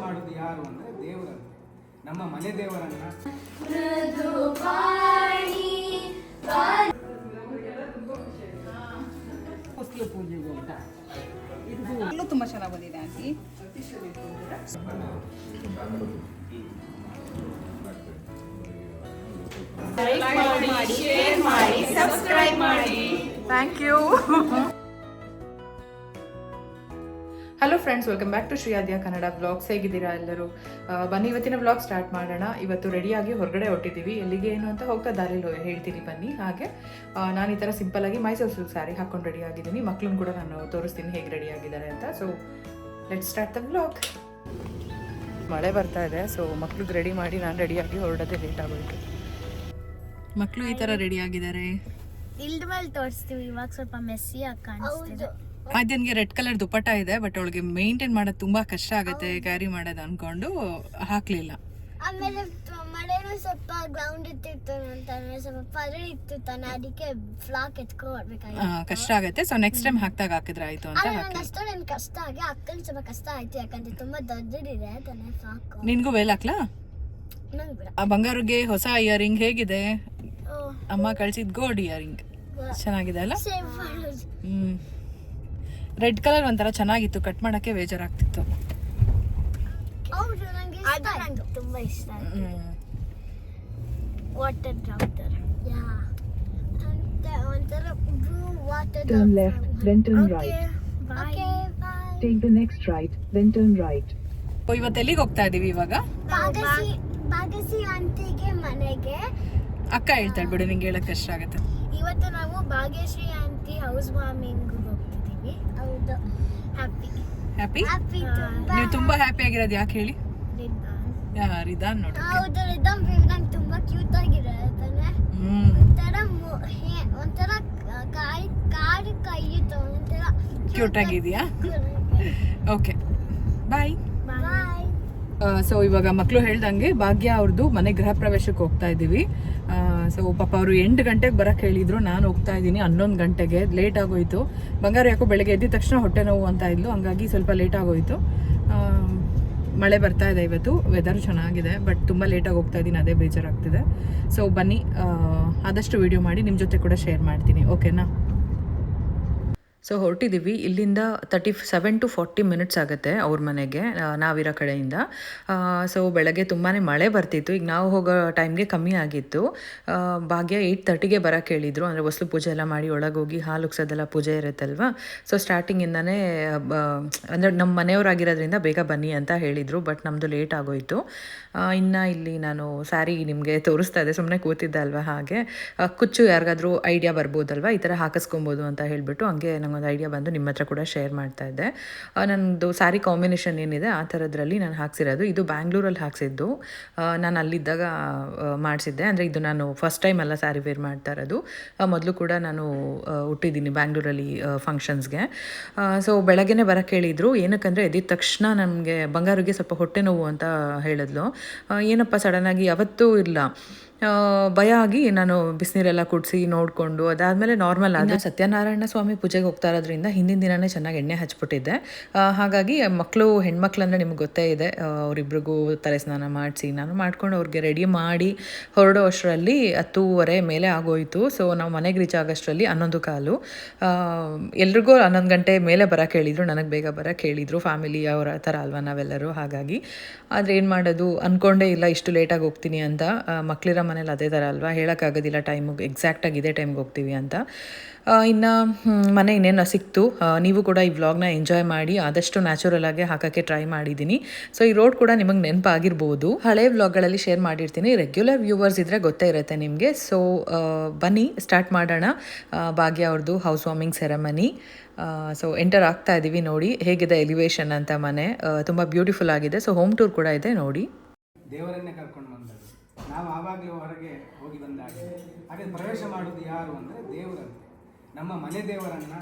ಮಾಡೋದು ಯಾರು ಅಂದರೆ ದೇವರಂತೆ. ನಮ್ಮ ಮನೆ ದೇವರನ್ನ ಫಸಲು ಪೂಜೆಗೆ ಅಂತ ಇದು ತುಂಬ ಚೆನ್ನಾಗಿ ಬಂದಿದೆ ಆಂಟಿ. ಲೈಕ್ ಮಾಡಿ, ಶೇರ್ ಮಾಡಿ, ಸಬ್ಸ್ಕ್ರೈಬ್ ಮಾಡಿ. Thank you. Hello friends, welcome back to Shreeyadya Kannada vlogs. ಹೇಗಿದ್ದೀರಾ ಎಲ್ಲರೂ? ಬನ್ನಿ ಇವತ್ತಿನ ವ್ಲಾಗ್ ಸ್ಟಾರ್ಟ್ ಮಾಡೋಣ. ಇವತ್ತು ರೆಡಿಯಾಗಿ ಹೊರಗಡೆ ಹೊಟ್ಟಿದ್ದೀವಿ. ಎಲ್ಲಿಗೆ ಏನು ಅಂತ ಹೋಗ್ತಾ ದಾರಿಲಿ ಹೇಳ್ತೀನಿ ಬನ್ನಿ. ಹಾಗೆ ನಾನು ಈ ಥರ ಸಿಂಪಲ್ಲಾಗಿ ಮೈಸೂರು ಸಿಲ್ಕ್ ಸ್ಯಾರಿ ಹಾಕ್ಕೊಂಡು ರೆಡಿ ಆಗಿದ್ದೀನಿ. ಮಕ್ಕಳನ್ನು ಕೂಡ ನಾನು ತೋರಿಸ್ತೀನಿ ಹೇಗೆ ರೆಡಿ ಆಗಿದ್ದಾರೆ ಅಂತ. So let's start the vlog. ಮಳೆ ಬರ್ತಾ ಇದೆ, ಸೊ ಮಕ್ಳಿಗೆ ರೆಡಿ ಮಾಡಿ ನಾನು ರೆಡಿಯಾಗಿ ಹೊರಡೋದೇ ಲೇಟ್ ಆಗೋಯ್ತು. ಮಕ್ಕಳು ಈ ಥರ ರೆಡಿ ಆಗಿದ್ದಾರೆ. ಇಲ್ದ ಮೇಲೆ ತೋರಿಸ್ತೀವಿ. ಇವಾಗ ಸ್ವಲ್ಪ ಮೆಸ್ಸಿ ಆಗಿ ಕಾಣಿಸ್ತಿದೆ. ಆದ್ಯನ್ಗೆ ರೆಡ್ ಕಲರ್ ದುಪ್ಪಟ್ಟ ಇದೆ, ಬಟ್ ಅವಳಿಗೆ ಮೇಂಟೈನ್ ಮಾಡೋದು ತುಂಬಾ ಕಷ್ಟ ಆಗುತ್ತೆ ಕ್ಯಾರಿ ಮಾಡೋದು ಅನ್ಕೊಂಡು ಹಾಕ್ಲಿಲ್ಲ. ಆಮೇಲೆ ಮಳೆನೂ ಸ್ವಲ್ಪ ಗ್ರೌಂಡ್ ಇತ್ತಿತ್ತು ಅಂತಾನೆ, ಸ್ವಲ್ಪ ಪದರ ಇತ್ತು ತಾನೆ, ಅದಕ್ಕೆ ಫ್ಲಾಕ್ ಎತ್ಕೊಳ್ಬೇಕಾಗಿತ್ತು. ಕಷ್ಟ ಆಗುತ್ತೆ. ಸೊ ನೆಕ್ಸ್ಟ್ ಟೈಮ್ ಹಾಕ್ದಾಗ ಹಾಕಿದ್ರೆ ಆಯ್ತು ಅಂತ ನಂಗೆ ಅಷ್ಟೊಂದು ಕಷ್ಟ ಆಗಿ ಅಕ್ಕನ ಸ್ವಲ್ಪ ಕಷ್ಟ ಆಯ್ತು, ಯಾಕಂದ್ರೆ ತುಂಬಾ ದೊಡ್ಡದಿದೆ ತಾನೆ ಫ್ಲಾಕ್. ನಿನ್ಗೂ ವೇಲ್ ಹಾಕ್ಲಾ? ನಂಗೆ ಬಿಡ. ಆ ಬಂಗಾರಿಗೆ ಹೊಸ ಇಯರಿಂಗ್ ಹೇಗಿದೆ? ಅಮ್ಮ ಕಳ್ಸಿದ್ ಗೋಲ್ಡ್ ಇಯರಿಂಗ್ ಚೆನ್ನಾಗಿದೆ ಅಲ್ಲ? ರೆಡ್ ಕಲರ್ ಒಂಥರ ಚೆನ್ನಾಗಿತ್ತು, ಕಟ್ ಮಾಡಕ್ಕೆ ಬೇಜಾರಾಗ್ತಿತ್ತು. ಹೌದು, ನಂಗೆ ತುಂಬಾ ಇಷ್ಟ ಆಯ್ತು. ವಾಟರ್ ಡ್ರಾಪ್ ತರ, ಯಾ ಅಂತ ಒಂಥರ blue water drop. Turn left, then turn right. Okay by. Take the next right, then turn right. ಇವತ್ತು ಎಲ್ಲಿಗೆ ಹೋಗ್ತಾ ಇದೀವಿ ಇವಾಗ? ಬಾಗಸಿ ಆಂಟಿಗೆ ಮನೆಗೆ. ಅಕ್ಕ ಹೇಳ್ತಾಳೆ ಬಿಡು, ನಿಂಗೆ ಹೇಳಕ್ ಕಷ್ಟ ಆಗುತ್ತೆ. ಇವತ್ತು ನಾವು ಭಾಗ್ಯಶ್ರೀ ಆಂಟಿ ಹೌಸ್ ವಾರ್ಮಿಂಗ್ ಹೋಗ್ತಿದೀವಿ. ಹೌದು, ಹ್ಯಾಪಿ ಹ್ಯಾಪಿ? ಹ್ಯಾಪಿ. ನೀವು ತುಂಬಾ ಹ್ಯಾಪಿ ಆಗಿರೋದು ಯಾಕೆ ಹೇಳಿ? ರಿದಾನ್ ನೋಡಿ. ಹೌದು, ರಿದಮ್ ನಂಗೆ ತುಂಬಾ ಕ್ಯೂಟ್ ಆಗಿದೆ ತಾನೆ. ಒಂಥರ ಕಾಡು ಕೈಯಿತ್ತು, ಒಂಥರ ಕ್ಯೂಟ್ ಆಗಿದೆಯಾ? ಓಕೆ, ಬಾಯ್. ಬಾಯ್. ಸೊ ಇವಾಗ ಮಕ್ಕಳು ಹೇಳ್ದಂಗೆ ಭಾಗ್ಯ ಅವ್ರದ್ದು ಮನೆ ಗೃಹ ಪ್ರವೇಶಕ್ಕೆ ಹೋಗ್ತಾ ಇದ್ದೀವಿ. ಸೊ ಪಾಪ ಅವರು 8 ಗಂಟೆಗೆ ಬರೋಕ್ಕೆ ಹೇಳಿದ್ರು, ನಾನು ಹೋಗ್ತಾ ಇದ್ದೀನಿ 11 ಗಂಟೆಗೆ. ಲೇಟ್ ಆಗೋಯ್ತು. ಬಂಗಾರ ಯಾಕೋ ಬೆಳಗ್ಗೆ ಎದ್ದ ತಕ್ಷಣ ಹೊಟ್ಟೆ ನೋವು ಅಂತ ಇದ್ಲು, ಹಂಗಾಗಿ ಸ್ವಲ್ಪ ಲೇಟ್ ಆಗೋಯ್ತು. ಮಳೆ ಬರ್ತಾ ಇದೆ ಇವತ್ತು, ವೆದರ್ ಚೆನ್ನಾಗಿದೆ, ಬಟ್ ತುಂಬ ಲೇಟಾಗಿ ಹೋಗ್ತಾ ಇದ್ದೀನಿ, ಅದೇ ಬೇಜಾರಾಗ್ತಿದೆ. ಸೊ ಬನ್ನಿ, ಆದಷ್ಟು ವಿಡಿಯೋ ಮಾಡಿ ನಿಮ್ಮ ಜೊತೆ ಕೂಡ ಶೇರ್ ಮಾಡ್ತೀನಿ, ಓಕೆನಾ? ಸೊ ಹೊರಟಿದ್ದೀವಿ. ಇಲ್ಲಿಂದ 37 to 40 ಮಿನಿಟ್ಸ್ ಆಗುತ್ತೆ ಅವ್ರ ಮನೆಗೆ ನಾವಿರೋ ಕಡೆಯಿಂದ. ಸೊ ಬೆಳಗ್ಗೆ ತುಂಬಾ ಮಳೆ ಬರ್ತಿತ್ತು. ಈಗ ನಾವು ಹೋಗೋ ಟೈಮ್ಗೆ ಕಮ್ಮಿ ಆಗಿತ್ತು. ಭಾಗ್ಯ 8:30ಗೆ ಬರೋಕ್ಕೆ ಹೇಳಿದರು. ಅಂದರೆ ವಸ್ತು ಪೂಜೆ ಎಲ್ಲ ಮಾಡಿ ಒಳಗೋಗಿ ಹಾಲು ಉಗ್ಸೋದೆಲ್ಲ ಪೂಜೆ ಇರುತ್ತಲ್ವ. ಸೊ ಸ್ಟಾರ್ಟಿಂಗಿಂದನೇ ಅಂದರೆ ನಮ್ಮ ಮನೆಯವರಾಗಿರೋದ್ರಿಂದ ಬೇಗ ಬನ್ನಿ ಅಂತ ಹೇಳಿದರು, ಬಟ್ ನಮ್ಮದು ಲೇಟ್ ಆಗೋಯಿತು. ಇನ್ನು ಇಲ್ಲಿ ನಾನು ಸ್ಯಾರಿ ನಿಮಗೆ ತೋರಿಸ್ತಾ ಇದ್ದೆ, ಸುಮ್ಮನೆ ಕೂತಿದ್ದೆ ಅಲ್ವಾ, ಹಾಗೆ ಕುಚ್ಚು ಯಾರಿಗಾದ್ರೂ ಐಡಿಯಾ ಬರ್ಬೋದಲ್ವ, ಈ ಥರ ಹಾಕಿಸ್ಕೊಬೋದು ಅಂತ ಹೇಳಿಬಿಟ್ಟು ಹಂಗೆ ಒಂದು ಐಡಿಯಾ ಬಂದು ನಿಮ್ಮ ಹತ್ರ ಕೂಡ ಶೇರ್ ಮಾಡ್ತಾ ಇದ್ದೆ. ನನ್ನದು ಸ್ಯಾರಿ ಕಾಂಬಿನೇಷನ್ ಏನಿದೆ ಆ ಥರದ್ರಲ್ಲಿ ನಾನು ಹಾಕ್ಸಿರೋದು. ಇದು ಬ್ಯಾಂಗ್ಳೂರಲ್ಲಿ ಹಾಕ್ಸಿದ್ದು, ನಾನು ಅಲ್ಲಿದ್ದಾಗ ಮಾಡಿಸಿದ್ದೆ. ಅಂದರೆ ಇದು ನಾನು ಫಸ್ಟ್ ಟೈಮ್ ಎಲ್ಲ ಸ್ಯಾರಿ ವೇರ್ ಮಾಡ್ತಾ ಇರೋದು. ಮೊದಲು ಕೂಡ ನಾನು ಹುಟ್ಟಿದ್ದೀನಿ ಬ್ಯಾಂಗ್ಳೂರಲ್ಲಿ ಫಂಕ್ಷನ್ಸ್ಗೆ. ಸೊ ಬೆಳಗ್ಗೆನೇ ಬರೋಕ್ಕೆ ಹೇಳಿದರು. ಏನಕ್ಕಂದರೆ ಎದ್ದಿದ ತಕ್ಷಣ ನಮಗೆ ಬಂಗಾರಿಗೆ ಸ್ವಲ್ಪ ಹೊಟ್ಟೆ ನೋವು ಅಂತ ಹೇಳಿದ್ಲು. ಏನಪ್ಪ ಸಡನ್ನಾಗಿ ಯಾವತ್ತೂ ಇಲ್ಲ, ಭಯ ಆಗಿ ನಾನು ಬಿಸಿನೀರೆಲ್ಲ ಕುಡಿಸಿ ನೋಡಿಕೊಂಡು ಅದಾದಮೇಲೆ ನಾರ್ಮಲ್ ಆದರೆ ಸತ್ಯನಾರಾಯಣ ಸ್ವಾಮಿ ಪೂಜೆಗೆ ಹೋಗ್ತಾ ಇರೋದ್ರಿಂದ ಹಿಂದಿನ ದಿನವೇ ಚೆನ್ನಾಗಿ ಎಣ್ಣೆ ಹಚ್ಬಿಟ್ಟಿದ್ದೆ. ಹಾಗಾಗಿ ಮಕ್ಕಳು ಹೆಣ್ಮಕ್ಳು ಅಂದರೆ ನಿಮ್ಗೆ ಗೊತ್ತೇ ಇದೆ, ಅವರಿಬ್ರಿಗೂ ತಲೆ ಸ್ನಾನ ಮಾಡಿಸಿ ನಾನು ಮಾಡ್ಕೊಂಡು ಅವ್ರಿಗೆ ರೆಡಿ ಮಾಡಿ ಹೊರಡೋ ಅಷ್ಟರಲ್ಲಿ 10:30 ಮೇಲೆ ಆಗೋಯಿತು. ಸೊ ನಾವು ಮನೆಗೆ ರೀಚ್ ಆಗೋಷ್ಟರಲ್ಲಿ 11:15. ಎಲ್ರಿಗೂ 11 ಗಂಟೆ ಮೇಲೆ ಬರೋಕ್ಕೆ ಹೇಳಿದರು, ನನಗೆ ಬೇಗ ಬರೋಕ್ಕೆ ಹೇಳಿದರು. ಫ್ಯಾಮಿಲಿ ಅವರ ಥರ ಅಲ್ವಾ ನಾವೆಲ್ಲರೂ, ಹಾಗಾಗಿ. ಆದರೆ ಏನು ಮಾಡೋದು, ಅಂದ್ಕೊಂಡೇ ಇಲ್ಲ ಇಷ್ಟು ಲೇಟಾಗಿ ಹೋಗ್ತೀನಿ ಅಂತ. ಮಕ್ಕಳಿರೋ ಮನೇಲಿ ಅದೇ ಥರ ಅಲ್ವಾ, ಹೇಳೋಕ್ಕಾಗೋದಿಲ್ಲ ಟೈಮಿಗೆ ಎಕ್ಸಾಕ್ಟಾಗಿ ಇದೇ ಟೈಮ್ಗೆ ಹೋಗ್ತೀವಿ ಅಂತ. ಇನ್ನು ಮನೆ ಇನ್ನೇನು ಸಿಕ್ತು. ನೀವು ಕೂಡ ಈ ವ್ಲಾಗ್ನ ಎಂಜಾಯ್ ಮಾಡಿ, ಆದಷ್ಟು ನ್ಯಾಚುರಲ್ ಆಗಿ ಹಾಕೋಕ್ಕೆ ಟ್ರೈ ಮಾಡಿದ್ದೀನಿ. ಸೊ ಈ ರೋಡ್ ಕೂಡ ನಿಮಗೆ ನೆನಪಾಗಿರ್ಬೋದು, ಹಳೆ ವ್ಲಾಗ್ಗಳಲ್ಲಿ ಶೇರ್ ಮಾಡಿರ್ತೀನಿ. ರೆಗ್ಯುಲರ್ ವ್ಯೂವರ್ಸ್ ಇದ್ದರೆ ಗೊತ್ತೇ ಇರುತ್ತೆ ನಿಮಗೆ. ಸೊ ಬನ್ನಿ ಸ್ಟಾರ್ಟ್ ಮಾಡೋಣ ಭಾಗ್ಯ ಅವ್ರದ್ದು house warming ceremony. So enter ಆಗ್ತಾ ಇದ್ದೀವಿ. ನೋಡಿ ಹೇಗಿದೆ ಎಲಿವೇಶನ್ ಅಂತ ಮನೆ, ತುಂಬ ಬ್ಯೂಟಿಫುಲ್ ಆಗಿದೆ. ಸೊ ಹೋಮ್ ಟೂರ್ ಕೂಡ ಇದೆ, ನೋಡಿ. ದೇವರನ್ನೇ ಕರ್ಕೊಂಡು ಬಂದದ್ದು ನಾವು ಆವಾಗಲೇ ಹೊರಗೆ ಹೋಗಿ ಬಂದಾಗ. ಹಾಗೆ ಪ್ರವೇಶ ಮಾಡೋದು ಯಾರು ಅಂದರೆ ದೇವರಂತೆ. ನಮ್ಮ ಮನೆ ದೇವರನ್ನು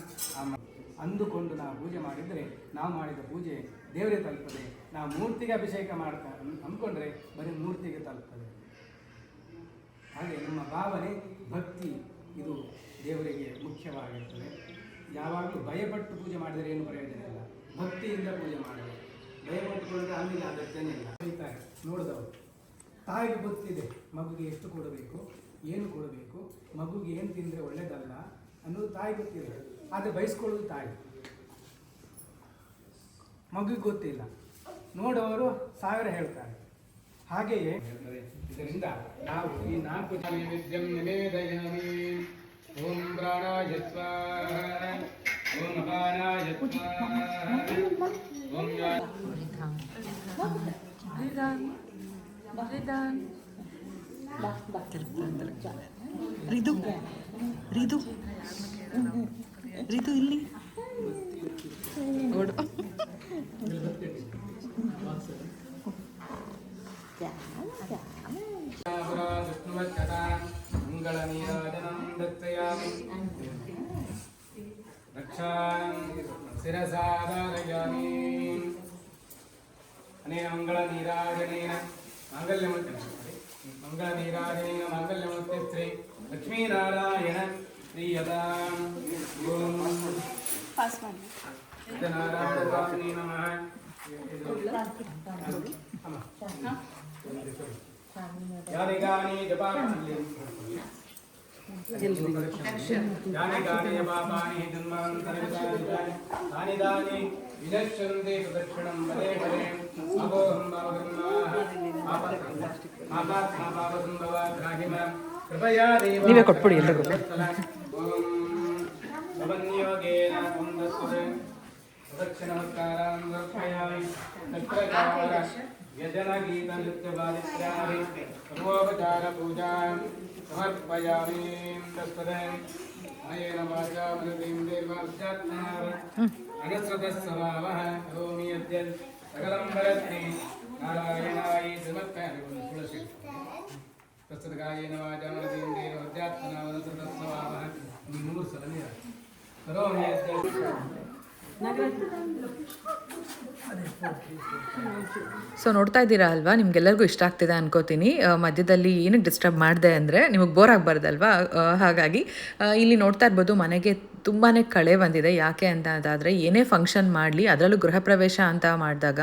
ಅಂದುಕೊಂಡು ನಾವು ಪೂಜೆ ಮಾಡಿದರೆ ನಾವು ಮಾಡಿದ ಪೂಜೆ ದೇವರೇ ತಲುಪದೆ. ನಾವು ಮೂರ್ತಿಗೆ ಅಭಿಷೇಕ ಮಾಡ್ತಾ ಅಂದ್ಕೊಂಡ್ರೆ ಬರೀ ಮೂರ್ತಿಗೆ ತಲುಪ್ತದೆ. ಹಾಗೆ ನಮ್ಮ ಭಾವನೆ ಭಕ್ತಿ ಇದು ದೇವರಿಗೆ ಮುಖ್ಯವಾಗಿರ್ತದೆ. ಯಾವಾಗಲೂ ಭಯಪಟ್ಟು ಪೂಜೆ ಮಾಡಿದರೆ ಏನು ಪ್ರಯೋಜನ ಇಲ್ಲ, ಭಕ್ತಿಯಿಂದ ಪೂಜೆ ಮಾಡಬೇಕು. ಭಯ ಪಟ್ಟುಕೊಂಡ್ರೆ ಆಮೇಲೆ ಅಗತ್ಯನಿಲ್ಲ ಬೈತಾರೆ ನೋಡಿದವರು. ತಾಯಿಗೆ ಗೊತ್ತಿದೆ ಮಗುಗೆ ಎಷ್ಟು ಕೊಡಬೇಕು, ಏನು ಕೊಡಬೇಕು, ಮಗುಗೆ ಏನು ತಿಂದರೆ ಒಳ್ಳೇದಲ್ಲ ಅನ್ನೋದು ತಾಯಿ ಗೊತ್ತಿದೆ. ಆದರೆ ಬಯಸ್ಕೊಳ್ಳೋದು ತಾಯಿ, ಮಗುಗೆ ಗೊತ್ತಿಲ್ಲ. ನೋಡೋರು 1000 ಹೇಳ್ತಾರೆ. ಹಾಗೆಯೇ ಇದರಿಂದ ನಾವು ಈ 4 ನೈವೇದ್ಯಂ ನಿವೇದಯಾಮಿ. ಓಂ ಪ್ರಾಣಾಯ ಸ್ವಾಹ, ಓಂ ಅಪಾನಾಯ ಸ್ವಾಹ, ಓಂ ರಿದು ರಿದು ರಿದು ಇಲ್ಲಿ ಓಡು. ಮಂಗಳ ನೀರಾಜನಂ ದತ್ತಯಾಮಿ. ರಕ್ಷಾಂ ಶಿರಸಾ ಧಾರಯಾಮಿ. ಅನೇನ ಮಂಗಳ ನೀರಾಜನೇನ ಮಂಗಳ ನೀರಾಜನೇನ ಮಾಂಗಲ್ಯಮೂರ್ತಿಸ್ತ್ರೀ ಲಕ್ಷ್ಮೀನಾರಾಯಣ ಶ್ರೀಯತಾಂ. ಓಂ ಸತ್ಯನಾರಾಯಣ ಸ್ವಾಮಿನೇ ನಮಃ. ಯಾನಿ ಗಾನಿ ಜಪಾನಿ ಯಾನಿ ಗಾನಿ ಜಪಾನಿ ಜನ್ಮಾಂತರವಿದಾನಿ ತಾನಿ ದಾನಿ ವಿನಶ್ಯಂತೆ ಪ್ರದಕ್ಷಿಣಂ ಪದೇ ಪದೇ. ಅಗೋಹಂ ಭಾವಗರ್ಮಾಃ ಆಪಾತ್ಮ ಭಾವಸಂಭವ ಗ್ರಾಹಿಮ ಕೃಪಯಾ ದೇವ. ನೀವೇ ಕೊಟ್ಬಿಡಿ ಎಲ್ರಿಗೂ. ಓಂ ಸಮನ್ಯೋಗೇನ ಒಂದಸ್ವರೆ ಪ್ರದಕ್ಷಿಣ ನಮಸ್ಕಾರಾಂ ಸಮರ್ಪಯಾಮಿ. ಚಕ್ರಚಾರ ವ್ಯಜನ ಗೀತ ನೃತ್ಯ ಬಾಲಿತ್ಯಾದಿ ಸರ್ವೋಪಚಾರ ಪೂಜಾಂ ಸಮರ್ಪಯಾಮಿ. ತಸ್ಪದೆ ಅಯೇನ ವಾಚಾ ಮನಸೇಂ ದೇವಾಧ್ಯಾತ್ಮನಾವ ಅನಸ್ರತಃ ಸ್ವಭಾವಃ ಕರೋಮಿ ಅದ್ಯ ಸಕಲಂ ಭರತ್ನಿ ನಾರಾಯಣಾಯಿ ಸಮರ್ಪಯಾಮಿ. ತುಳಸಿ ತತ್ಸದಗಾಯೇನ ವಾಚಾ ಮನಸೇಂ ದೇವಾಧ್ಯಾತ್ಮನಾವ ಅನಸ್ರತಃ ಸ್ವಭಾವಃ 3 ಸಲ ನೀರು ಕರೋಮಿ ಅದ್ಯ. ಸೊ ನೋಡ್ತಾ ಇದ್ದೀರಾ ಅಲ್ವಾ, ನಿಮ್ಗೆಲ್ಲರಿಗೂ ಇಷ್ಟ ಆಗ್ತಿದೆ ಅನ್ಕೋತೀನಿ. ಮಧ್ಯದಲ್ಲಿ ಏನಕ್ಕೆ ಡಿಸ್ಟರ್ಬ್ ಮಾಡಿದೆ ಅಂದರೆ ನಿಮಗೆ ಬೋರ್ ಆಗಬಾರ್ದಲ್ವಾ, ಹಾಗಾಗಿ ಇಲ್ಲಿ ನೋಡ್ತಾ ಇರ್ಬೋದು ಮನೆಗೆ ತುಂಬಾ ಕಳೆ ಬಂದಿದೆ. ಯಾಕೆ ಅಂತ ಅದಾದರೆ ಏನೇ ಫಂಕ್ಷನ್ ಮಾಡಲಿ, ಅದರಲ್ಲೂ ಗೃಹ ಪ್ರವೇಶ ಅಂತ ಮಾಡಿದಾಗ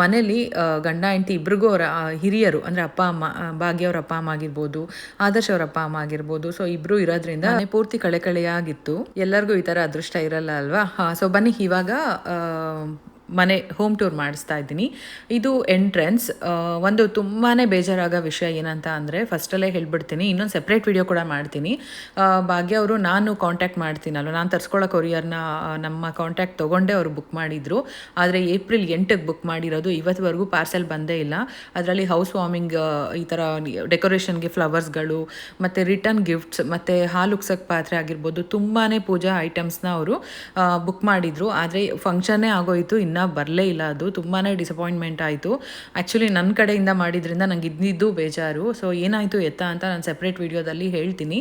ಮನೇಲಿ ಗಂಡ ಹೆಂಡತಿ ಇಬ್ರಿಗೂ ಅವರ ಹಿರಿಯರು ಅಂದರೆ ಅಪ್ಪ ಅಮ್ಮ, ಭಾಗ್ಯ ಅವ್ರ ಅಪ್ಪ ಅಮ್ಮ ಆಗಿರ್ಬೋದು, ಆದರ್ಶ ಅವ್ರ ಅಪ್ಪ ಅಮ್ಮ ಆಗಿರ್ಬೋದು, ಸೊ ಇಬ್ಬರು ಇರೋದ್ರಿಂದ ಮನೆ ಪೂರ್ತಿ ಕಳೆಯಾಗಿತ್ತು. ಎಲ್ಲರಿಗೂ ಈ ಥರ ಅದೃಷ್ಟ ಇರಲ್ಲ ಅಲ್ವಾ. ಸೊ ಬನ್ನಿ ಇವಾಗ ಮನೆ ಹೋಮ್ ಟೂರ್ ಮಾಡಿಸ್ತಾ ಇದ್ದೀನಿ. ಇದು ಎಂಟ್ರೆನ್ಸ್. ಒಂದು ತುಂಬಾ ಬೇಜಾರಾಗೋ ವಿಷಯ ಏನಂತ ಅಂದರೆ, ಫಸ್ಟಲ್ಲೇ ಹೇಳ್ಬಿಡ್ತೀನಿ, ಇನ್ನೊಂದು ಸೆಪ್ರೇಟ್ ವಿಡಿಯೋ ಕೂಡ ಮಾಡ್ತೀನಿ. ಭಾಗ್ಯ ಅವರು ನಾನು ಕಾಂಟ್ಯಾಕ್ಟ್ ಮಾಡ್ತೀನಲ್ಲ, ನಾನು ತರಿಸ್ಕೊಳ್ಳೋ ಕೊರಿಯರ್ನ ನಮ್ಮ ಕಾಂಟ್ಯಾಕ್ಟ್ ತೊಗೊಂಡೇ ಅವರು ಬುಕ್ ಮಾಡಿದರು. ಆದರೆ ಏಪ್ರಿಲ್ 8ಗೆ ಬುಕ್ ಮಾಡಿರೋದು, ಇವತ್ತುವರೆಗೂ ಪಾರ್ಸೆಲ್ ಬಂದೇ ಇಲ್ಲ. ಅದರಲ್ಲಿ ಹೌಸ್ ವಾರ್ಮಿಂಗ್, ಈ ಥರ ಡೆಕೋರೇಷನ್ಗೆ ಫ್ಲವರ್ಸ್ಗಳು, ಮತ್ತು ರಿಟರ್ನ್ ಗಿಫ್ಟ್ಸ್, ಮತ್ತು ಹಾಲು ಉಗ್ಸೋಕ್ಕೆ ಪಾತ್ರೆ ಆಗಿರ್ಬೋದು, ತುಂಬಾ ಪೂಜಾ ಐಟಮ್ಸ್ನ ಅವರು ಬುಕ್ ಮಾಡಿದರು. ಆದರೆ ಫಂಕ್ಷನ್ನೇ ಆಗೋಯಿತು, ಇನ್ನೂ ಬರಲೇ ಇಲ್ಲ. ಅದು ತುಂಬಾ ಡಿಸಪಾಯಿಂಟ್ಮೆಂಟ್ ಆಯಿತು. ಆ್ಯಕ್ಚುಲಿ ನನ್ನ ಕಡೆಯಿಂದ ಮಾಡಿದ್ರಿಂದ ನಂಗೆ ಇದ್ದಿದ್ದು ಬೇಜಾರು. ಸೊ ಏನಾಯಿತು ಎತ್ತ ಅಂತ ನಾನು ಸೆಪ್ರೇಟ್ ವೀಡಿಯೋದಲ್ಲಿ ಹೇಳ್ತೀನಿ.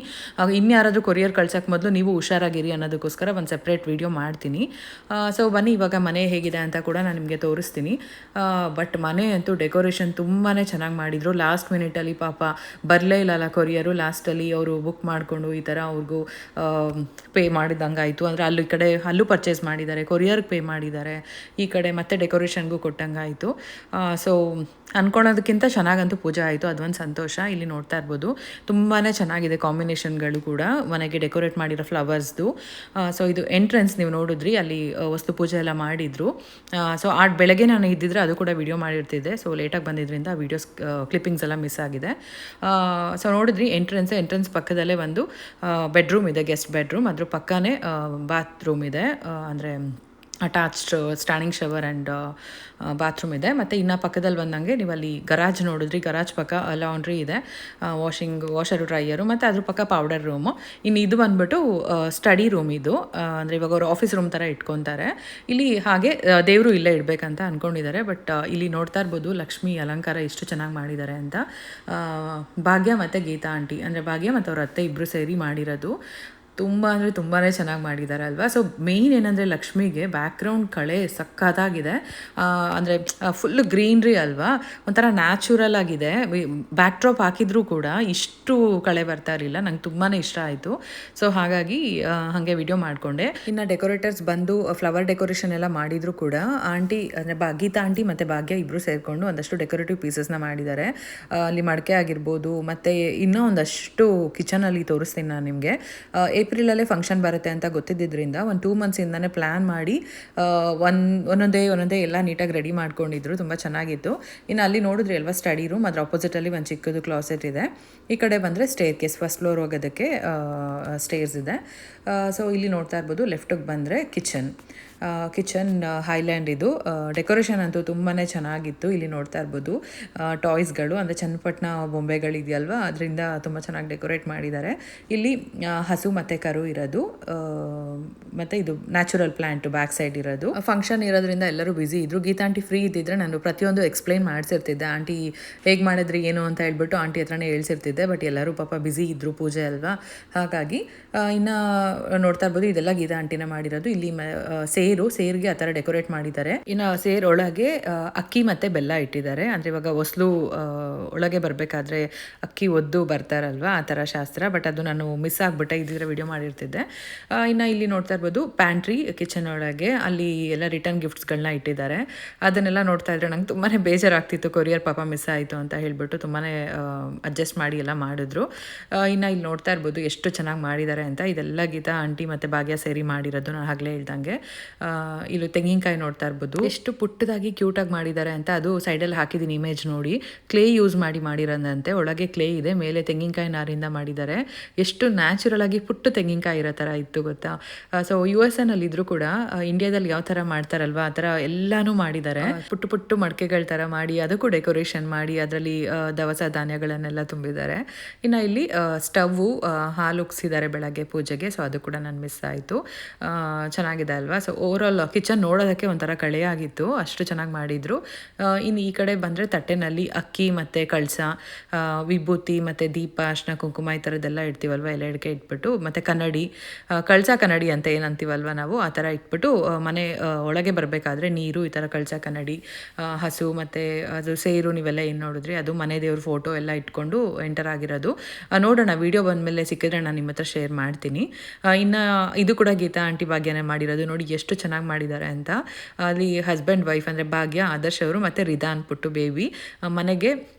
ಇನ್ಯಾರಾದರೂ ಕೊರಿಯರ್ ಕಳ್ಸೋಕ್ಕೆ ಮೊದಲು ನೀವು ಹುಷಾರಾಗಿರಿ ಅನ್ನೋದಕ್ಕೋಸ್ಕರ ಒಂದು ಸೆಪ್ರೇಟ್ ವೀಡಿಯೋ ಮಾಡ್ತೀನಿ. ಸೊ ಬನ್ನಿ ಇವಾಗ ಮನೆ ಹೇಗಿದೆ ಅಂತ ಕೂಡ ನಾನು ನಿಮಗೆ ತೋರಿಸ್ತೀನಿ. ಬಟ್ ಮನೆ ಅಂತೂ ಡೆಕೋರೇಷನ್ ತುಂಬಾ ಚೆನ್ನಾಗಿ ಮಾಡಿದರು. ಲಾಸ್ಟ್ ಮಿನಿಟಲ್ಲಿ ಪಾಪ ಬರಲೇ ಇಲ್ಲಲ್ಲ ಕೊರಿಯರು, ಲಾಸ್ಟಲ್ಲಿ ಅವರು ಬುಕ್ ಮಾಡಿಕೊಂಡು ಈ ಥರ ಅವ್ರಿಗೂ ಪೇ ಮಾಡಿದಂಗೆ ಆಯಿತು. ಅಂದರೆ ಅಲ್ಲೂ ಪರ್ಚೇಸ್ ಮಾಡಿದ್ದಾರೆ, ಕೊರಿಯರ್ಗೆ ಪೇ ಮಾಡಿದ್ದಾರೆ, ಈ ಕಡೆ ಮತ್ತೆ ಡೆಕೋರೇಷನ್ಗೂ ಕೊಟ್ಟಂಗೆ ಆಯಿತು. ಸೊ ಅಂದ್ಕೊಳೋದಕ್ಕಿಂತ ಚೆನ್ನಾಗಂತೂ ಪೂಜೆ ಆಯಿತು, ಅದೊಂದು ಸಂತೋಷ. ಇಲ್ಲಿ ನೋಡ್ತಾ ಇರ್ಬೋದು ತುಂಬಾ ಚೆನ್ನಾಗಿದೆ ಕಾಂಬಿನೇಷನ್ಗಳು ಕೂಡ ಮನೆಗೆ ಡೆಕೋರೇಟ್ ಮಾಡಿರೋ ಫ್ಲವರ್ಸ್ದು. ಸೊ ಇದು ಎಂಟ್ರೆನ್ಸ್ ನೀವು ನೋಡಿದ್ರಿ, ಅಲ್ಲಿ ವಸ್ತು ಪೂಜೆ ಎಲ್ಲ ಮಾಡಿದರು. ಸೊ ಬೆಳಗ್ಗೆ ನಾನು ಇದ್ದಿದ್ರೆ ಅದು ಕೂಡ ವಿಡಿಯೋ ಮಾಡಿರ್ತಿದ್ದೆ. ಸೊ ಲೇಟಾಗಿ ಬಂದಿದ್ದರಿಂದ ವೀಡಿಯೋಸ್ ಕ್ಲಿಪ್ಪಿಂಗ್ಸ್ ಎಲ್ಲ ಮಿಸ್ ಆಗಿದೆ. ಸೊ ನೋಡಿದ್ರಿ ಎಂಟ್ರೆನ್ಸ್ ಪಕ್ಕದಲ್ಲೇ ಒಂದು ಬೆಡ್ರೂಮ್ ಇದೆ, ಗೆಸ್ಟ್ ಬೆಡ್ರೂಮ್. ಅದ್ರ ಪಕ್ಕನೇ ಬಾತ್ರೂಮ್ ಇದೆ, ಅಂದರೆ attached standing shower and bathroom ಇದೆ. ಮತ್ತು ಇನ್ನು ಪಕ್ಕದಲ್ಲಿ ಬಂದಂಗೆ ನೀವು ಅಲ್ಲಿ ಗರಾಜ್ ನೋಡಿದ್ರಿ, ಗರಾಜ್ ಪಕ್ಕ ಲಾಂಡ್ರಿ ಇದೆ, ವಾಷರು ಡ್ರೈಯರು, ಮತ್ತು ಅದ್ರ ಪಕ್ಕ ಪೌಡರ್ ರೂಮು. ಇನ್ನು ಇದು ಬಂದ್ಬಿಟ್ಟು ಸ್ಟಡಿ ರೂಮ್. ಇದು ಅಂದರೆ ಇವಾಗ ಅವರು ಆಫೀಸ್ ರೂಮ್ ಥರ ಇಟ್ಕೊತಾರೆ. ಇಲ್ಲಿ ಹಾಗೆ ದೇವರು ಇಲ್ಲೇ ಇಡಬೇಕಂತ ಅಂದ್ಕೊಂಡಿದ್ದಾರೆ. ಬಟ್ ಇಲ್ಲಿ ನೋಡ್ತಾ ಇರ್ಬೋದು ಲಕ್ಷ್ಮೀ ಅಲಂಕಾರ ಎಷ್ಟು ಚೆನ್ನಾಗಿ ಮಾಡಿದ್ದಾರೆ ಅಂತ. ಭಾಗ್ಯ ಮತ್ತು ಗೀತಾ ಆಂಟಿ, ಅಂದರೆ ಭಾಗ್ಯ ಮತ್ತು ಅವ್ರ ಅತ್ತೆ ಇಬ್ಬರು ಸೇರಿ ಮಾಡಿರೋದು. ತುಂಬ ಅಂದರೆ ತುಂಬಾ ಚೆನ್ನಾಗಿ ಮಾಡಿದ್ದಾರೆ ಅಲ್ವಾ. ಸೊ ಮೇಯ್ನ್ ಏನಂದರೆ ಲಕ್ಷ್ಮಿಗೆ ಬ್ಯಾಕ್ಗ್ರೌಂಡ್ ಕಳೆ ಸಕ್ಕತ್ತಾಗಿದೆ, ಅಂದರೆ ಫುಲ್ ಗ್ರೀನ್ರಿ ಅಲ್ವಾ, ಒಂಥರ ನ್ಯಾಚುರಲ್ ಆಗಿದೆ. ಬ್ಯಾಕ್ ಡ್ರಾಪ್ ಹಾಕಿದ್ರೂ ಕೂಡ ಇಷ್ಟು ಕಳೆ ಬರ್ತಾ ಇರಲಿಲ್ಲ, ನಂಗೆ ತುಂಬಾ ಇಷ್ಟ ಆಯಿತು. ಸೊ ಹಾಗಾಗಿ ಹಾಗೆ ವಿಡಿಯೋ ಮಾಡಿಕೊಂಡೆ. ಇನ್ನು ಡೆಕೋರೇಟರ್ಸ್ ಬಂದು ಫ್ಲವರ್ ಡೆಕೋರೇಷನ್ ಎಲ್ಲ ಮಾಡಿದರೂ ಕೂಡ ಆಂಟಿ ಅಂದರೆ ಗೀತಾ ಆಂಟಿ ಮತ್ತು ಭಾಗ್ಯ ಇಬ್ಬರು ಸೇರಿಕೊಂಡು ಒಂದಷ್ಟು ಡೆಕೋರೇಟಿವ್ ಪೀಸಸ್ನ ಮಾಡಿದ್ದಾರೆ. ಅಲ್ಲಿ ಮಡಕೆ ಆಗಿರ್ಬೋದು, ಮತ್ತು ಇನ್ನೂ ಒಂದಷ್ಟು ಕಿಚನಲ್ಲಿ ತೋರಿಸ್ತೀನಿ ನಾನು ನಿಮಗೆ. ಏಪ್ರಿಲಲ್ಲೇ ಫಂಕ್ಷನ್ ಬರುತ್ತೆ ಅಂತ ಗೊತ್ತಿದ್ದರಿಂದ ಒಂದು 2 ಮಂತ್ಸಿಂದನೇ ಪ್ಲ್ಯಾನ್ ಮಾಡಿ ಒಂದೊಂದೇ ಎಲ್ಲ ನೀಟಾಗಿ ರೆಡಿ ಮಾಡ್ಕೊಂಡಿದ್ರು. ತುಂಬ ಚೆನ್ನಾಗಿತ್ತು. ಇನ್ನು ಅಲ್ಲಿ ನೋಡಿದ್ರಿ ಅಲ್ವಾ ಸ್ಟಡಿ ರೂಮ್, ಅದರ ಆಪೋಸಿಟಲ್ಲಿ ಒಂದು ಚಿಕ್ಕದು ಕ್ಲಾಸೆಟ್ ಇದೆ. ಈ ಕಡೆ ಬಂದರೆ ಸ್ಟೇರ್ ಕೇಸ್, ಫಸ್ಟ್ ಫ್ಲೋರ್ ಹೋಗೋದಕ್ಕೆ ಸ್ಟೇರ್ಸ್ ಇದೆ. ಸೊ ಇಲ್ಲಿ ನೋಡ್ತಾ ಇರ್ಬೋದು, ಲೆಫ್ಟಿಗೆ ಬಂದರೆ ಕಿಚನ್ ಹೈಲ್ಯಾಂಡ್ ಇದು. ಡೆಕೋರೇಷನ್ ಅಂತೂ ತುಂಬಾ ಚೆನ್ನಾಗಿತ್ತು. ಇಲ್ಲಿ ನೋಡ್ತಾ ಇರ್ಬೋದು ಟಾಯ್ಸ್ಗಳು, ಅಂದರೆ ಚನ್ನಪಟ್ಟಣ ಬೊಂಬೆಗಳಿದೆಯಲ್ವಾ, ಅದರಿಂದ ತುಂಬ ಚೆನ್ನಾಗಿ ಡೆಕೋರೇಟ್ ಮಾಡಿದ್ದಾರೆ. ಇಲ್ಲಿ ಹಸು ಮತ್ತು ಕರು ಇರೋದು, ಮತ್ತು ಇದು ನ್ಯಾಚುರಲ್ ಪ್ಲ್ಯಾಂಟು ಬ್ಯಾಕ್ ಸೈಡ್ ಇರೋದು. ಫಂಕ್ಷನ್ ಇರೋದ್ರಿಂದ ಎಲ್ಲರೂ ಬ್ಯುಸಿ ಇದ್ದರು. ಗೀತಾ ಆಂಟಿ ಫ್ರೀ ಇದ್ದಿದ್ರೆ ನಾನು ಪ್ರತಿಯೊಂದು ಎಕ್ಸ್ಪ್ಲೈನ್ ಮಾಡಿಸಿರ್ತಿದ್ದೆ, ಆಂಟಿ ಹೇಗೆ ಮಾಡಿದ್ರಿ ಏನು ಅಂತ ಹೇಳ್ಬಿಟ್ಟು ಆಂಟಿ ಹತ್ರನೇ ಹೇಳ್ಸಿರ್ತಿದ್ದೆ. ಬಟ್ ಎಲ್ಲರೂ ಪಾಪ ಬ್ಯುಸಿ ಇದ್ದರು, ಪೂಜೆ ಅಲ್ವಾ, ಹಾಗಾಗಿ. ಇನ್ನು ನೋಡ್ತಾ ಇರ್ಬೋದು, ಇದೆಲ್ಲ ಗೀತಾ ಆಂಟಿನ ಮಾಡಿರೋದು. ಇಲ್ಲಿ ಸೇರ್ಗೆ ಆ ಥರ ಡೆಕೋರೇಟ್ ಮಾಡಿದ್ದಾರೆ. ಇನ್ನು ಸೇರ್ ಒಳಗೆ ಅಕ್ಕಿ ಮತ್ತು ಬೆಲ್ಲ ಇಟ್ಟಿದ್ದಾರೆ. ಅಂದರೆ ಇವಾಗ ಹೊಸ್ಲು ಒಳಗೆ ಬರಬೇಕಾದ್ರೆ ಅಕ್ಕಿ ಒದ್ದು ಬರ್ತಾರಲ್ವ, ಆ ಥರ ಶಾಸ್ತ್ರ. ಬಟ್ ಅದು ನಾನು ಮಿಸ್ ಆಗಿಬಿಟ್ಟೆ, ಇದ್ದಿದ್ರೆ ವಿಡಿಯೋ ಮಾಡಿರ್ತಿದ್ದೆ. ಇನ್ನು ಇಲ್ಲಿ ನೋಡ್ತಾ ಇರ್ಬೋದು ಪ್ಯಾಂಟ್ರಿ, ಕಿಚನ್ ಒಳಗೆ ಅಲ್ಲಿ ಎಲ್ಲ ರಿಟರ್ನ್ ಗಿಫ್ಟ್ಸ್ಗಳನ್ನ ಇಟ್ಟಿದ್ದಾರೆ. ಅದನ್ನೆಲ್ಲ ನೋಡ್ತಾ ಇದ್ರೆ ನಂಗೆ ತುಂಬಾ ಬೇಜಾರಾಗ್ತಿತ್ತು, ಕೊರಿಯರ್ ಪಾಪ ಮಿಸ್ ಆಯಿತು ಅಂತ ಹೇಳ್ಬಿಟ್ಟು ತುಂಬಾ ಅಡ್ಜಸ್ಟ್ ಮಾಡಿ ಎಲ್ಲ ಮಾಡಿದ್ರು. ಇನ್ನು ಇಲ್ಲಿ ನೋಡ್ತಾ ಇರ್ಬೋದು ಎಷ್ಟು ಚೆನ್ನಾಗಿ ಮಾಡಿದ್ದಾರೆ ಅಂತ. ಇದೆಲ್ಲ ಗೀತಾ ಆಂಟಿ ಮತ್ತು ಭಾಗ್ಯ ಸೇರಿ ಮಾಡಿರೋದು, ನಾನು ಆಗಲೇ ಹೇಳ್ದಂಗೆ. ಇಲ್ಲಿ ತೆಂಗಿನಕಾಯಿ ನೋಡ್ತಾ ಇರ್ಬೋದು, ಎಷ್ಟು ಪುಟ್ಟದಾಗಿ ಕ್ಯೂಟಾಗಿ ಮಾಡಿದ್ದಾರೆ ಅಂತ. ಅದು ಸೈಡಲ್ಲಿ ಹಾಕಿದ್ದೀನಿ ಇಮೇಜ್ ನೋಡಿ. ಕ್ಲೇ ಯೂಸ್ ಮಾಡಿರೋದಂತೆ, ಒಳಗೆ ಕ್ಲೇ ಇದೆ, ಮೇಲೆ ತೆಂಗಿನಕಾಯಿ ನಾರಿಂದ ಮಾಡಿದ್ದಾರೆ. ಎಷ್ಟು ನ್ಯಾಚುರಲ್ ಆಗಿ ಪುಟ್ಟ ತೆಂಗಿನಕಾಯಿ ಇರೋ ಥರ ಇತ್ತು ಗೊತ್ತಾ. ಸೊ USA ಇದ್ರೂ ಕೂಡ ಇಂಡಿಯಾದಲ್ಲಿ ಯಾವ ಥರ ಮಾಡ್ತಾರಲ್ವ ಆ ಥರ ಎಲ್ಲಾನು ಮಾಡಿದ್ದಾರೆ. ಪುಟ್ಟು ಮಡಕೆಗಳ ಥರ ಮಾಡಿ ಅದಕ್ಕೂ ಡೆಕೋರೇಷನ್ ಮಾಡಿ ಅದರಲ್ಲಿ ದವಸ ಧಾನ್ಯಗಳನ್ನೆಲ್ಲ ತುಂಬಿದ್ದಾರೆ. ಇನ್ನು ಇಲ್ಲಿ ಸ್ಟವ್ವು ಹಾಲು ಉಕ್ಸಿದ್ದಾರೆ ಬೆಳಗ್ಗೆ ಪೂಜೆಗೆ. ಸೊ ಅದು ಕೂಡ ನಾನು ಮಿಸ್ ಆಯಿತು. ಚೆನ್ನಾಗಿದೆ ಅಲ್ವಾ. ಸೊ ಓವರಾಲ್ ಕಿಚನ್ ನೋಡೋದಕ್ಕೆ ಒಂಥರ ಕಳೆಯಾಗಿತ್ತು, ಅಷ್ಟು ಚೆನ್ನಾಗಿ ಮಾಡಿದರು. ಇನ್ನು ಈ ಕಡೆ ಬಂದರೆ ತಟ್ಟೆನಲ್ಲಿ ಅಕ್ಕಿ ಮತ್ತು ಕಳಸ, ವಿಭೂತಿ ಮತ್ತು ದೀಪ, ಅರ್ಶಿನ ಕುಂಕುಮ ಈ ಥರದ್ದೆಲ್ಲ ಇಡ್ತೀವಲ್ವ, ಎಲ್ಲ ಎಡಕೆ ಇಟ್ಬಿಟ್ಟು, ಮತ್ತು ಕನ್ನಡಿ, ಕಳಸ ಕನ್ನಡಿ ಅಂತ ಏನಂತೀವಲ್ವ ನಾವು, ಆ ಥರ ಇಟ್ಬಿಟ್ಟು ಮನೆ ಒಳಗೆ ಬರಬೇಕಾದ್ರೆ ನೀರು, ಈ ಥರ ಕಳಸ ಕನ್ನಡಿ, ಹಸು ಮತ್ತು ಅದು ಸೇರು ನೀವೆಲ್ಲ ಏನು ನೋಡಿದ್ರಿ, ಅದು ಮನೆ ದೇವ್ರ ಫೋಟೋ ಎಲ್ಲ ಇಟ್ಕೊಂಡು ಎಂಟರ್ ಆಗಿರೋದು. ನೋಡೋಣ, ವೀಡಿಯೋ ಬಂದಮೇಲೆ ಸಿಕ್ಕಿದ್ರೆ ನಾನು ನಿಮ್ಮ ಹತ್ರ ಶೇರ್ ಮಾಡ್ತೀನಿ. ಇನ್ನು ಇದು ಕೂಡ ಗೀತಾ ಆಂಟಿ ಭಾಗ್ಯನೇ ಮಾಡಿರೋದು. ನೋಡಿ ಎಷ್ಟು ಚೆನ್ನಾಗಿ ಮಾಡಿದ್ದಾರೆ ಅಂತ. ಅಲ್ಲಿ ಹಸ್ಬೆಂಡ್ ವೈಫ್ ಅಂದರೆ ಭಾಗ್ಯ, ಆದರ್ಶ್ ಅವರು ಮತ್ತು ರಿದಾನ್ ಪುಟ್ಟು ಬೇಬಿ ಮನೆಗೆ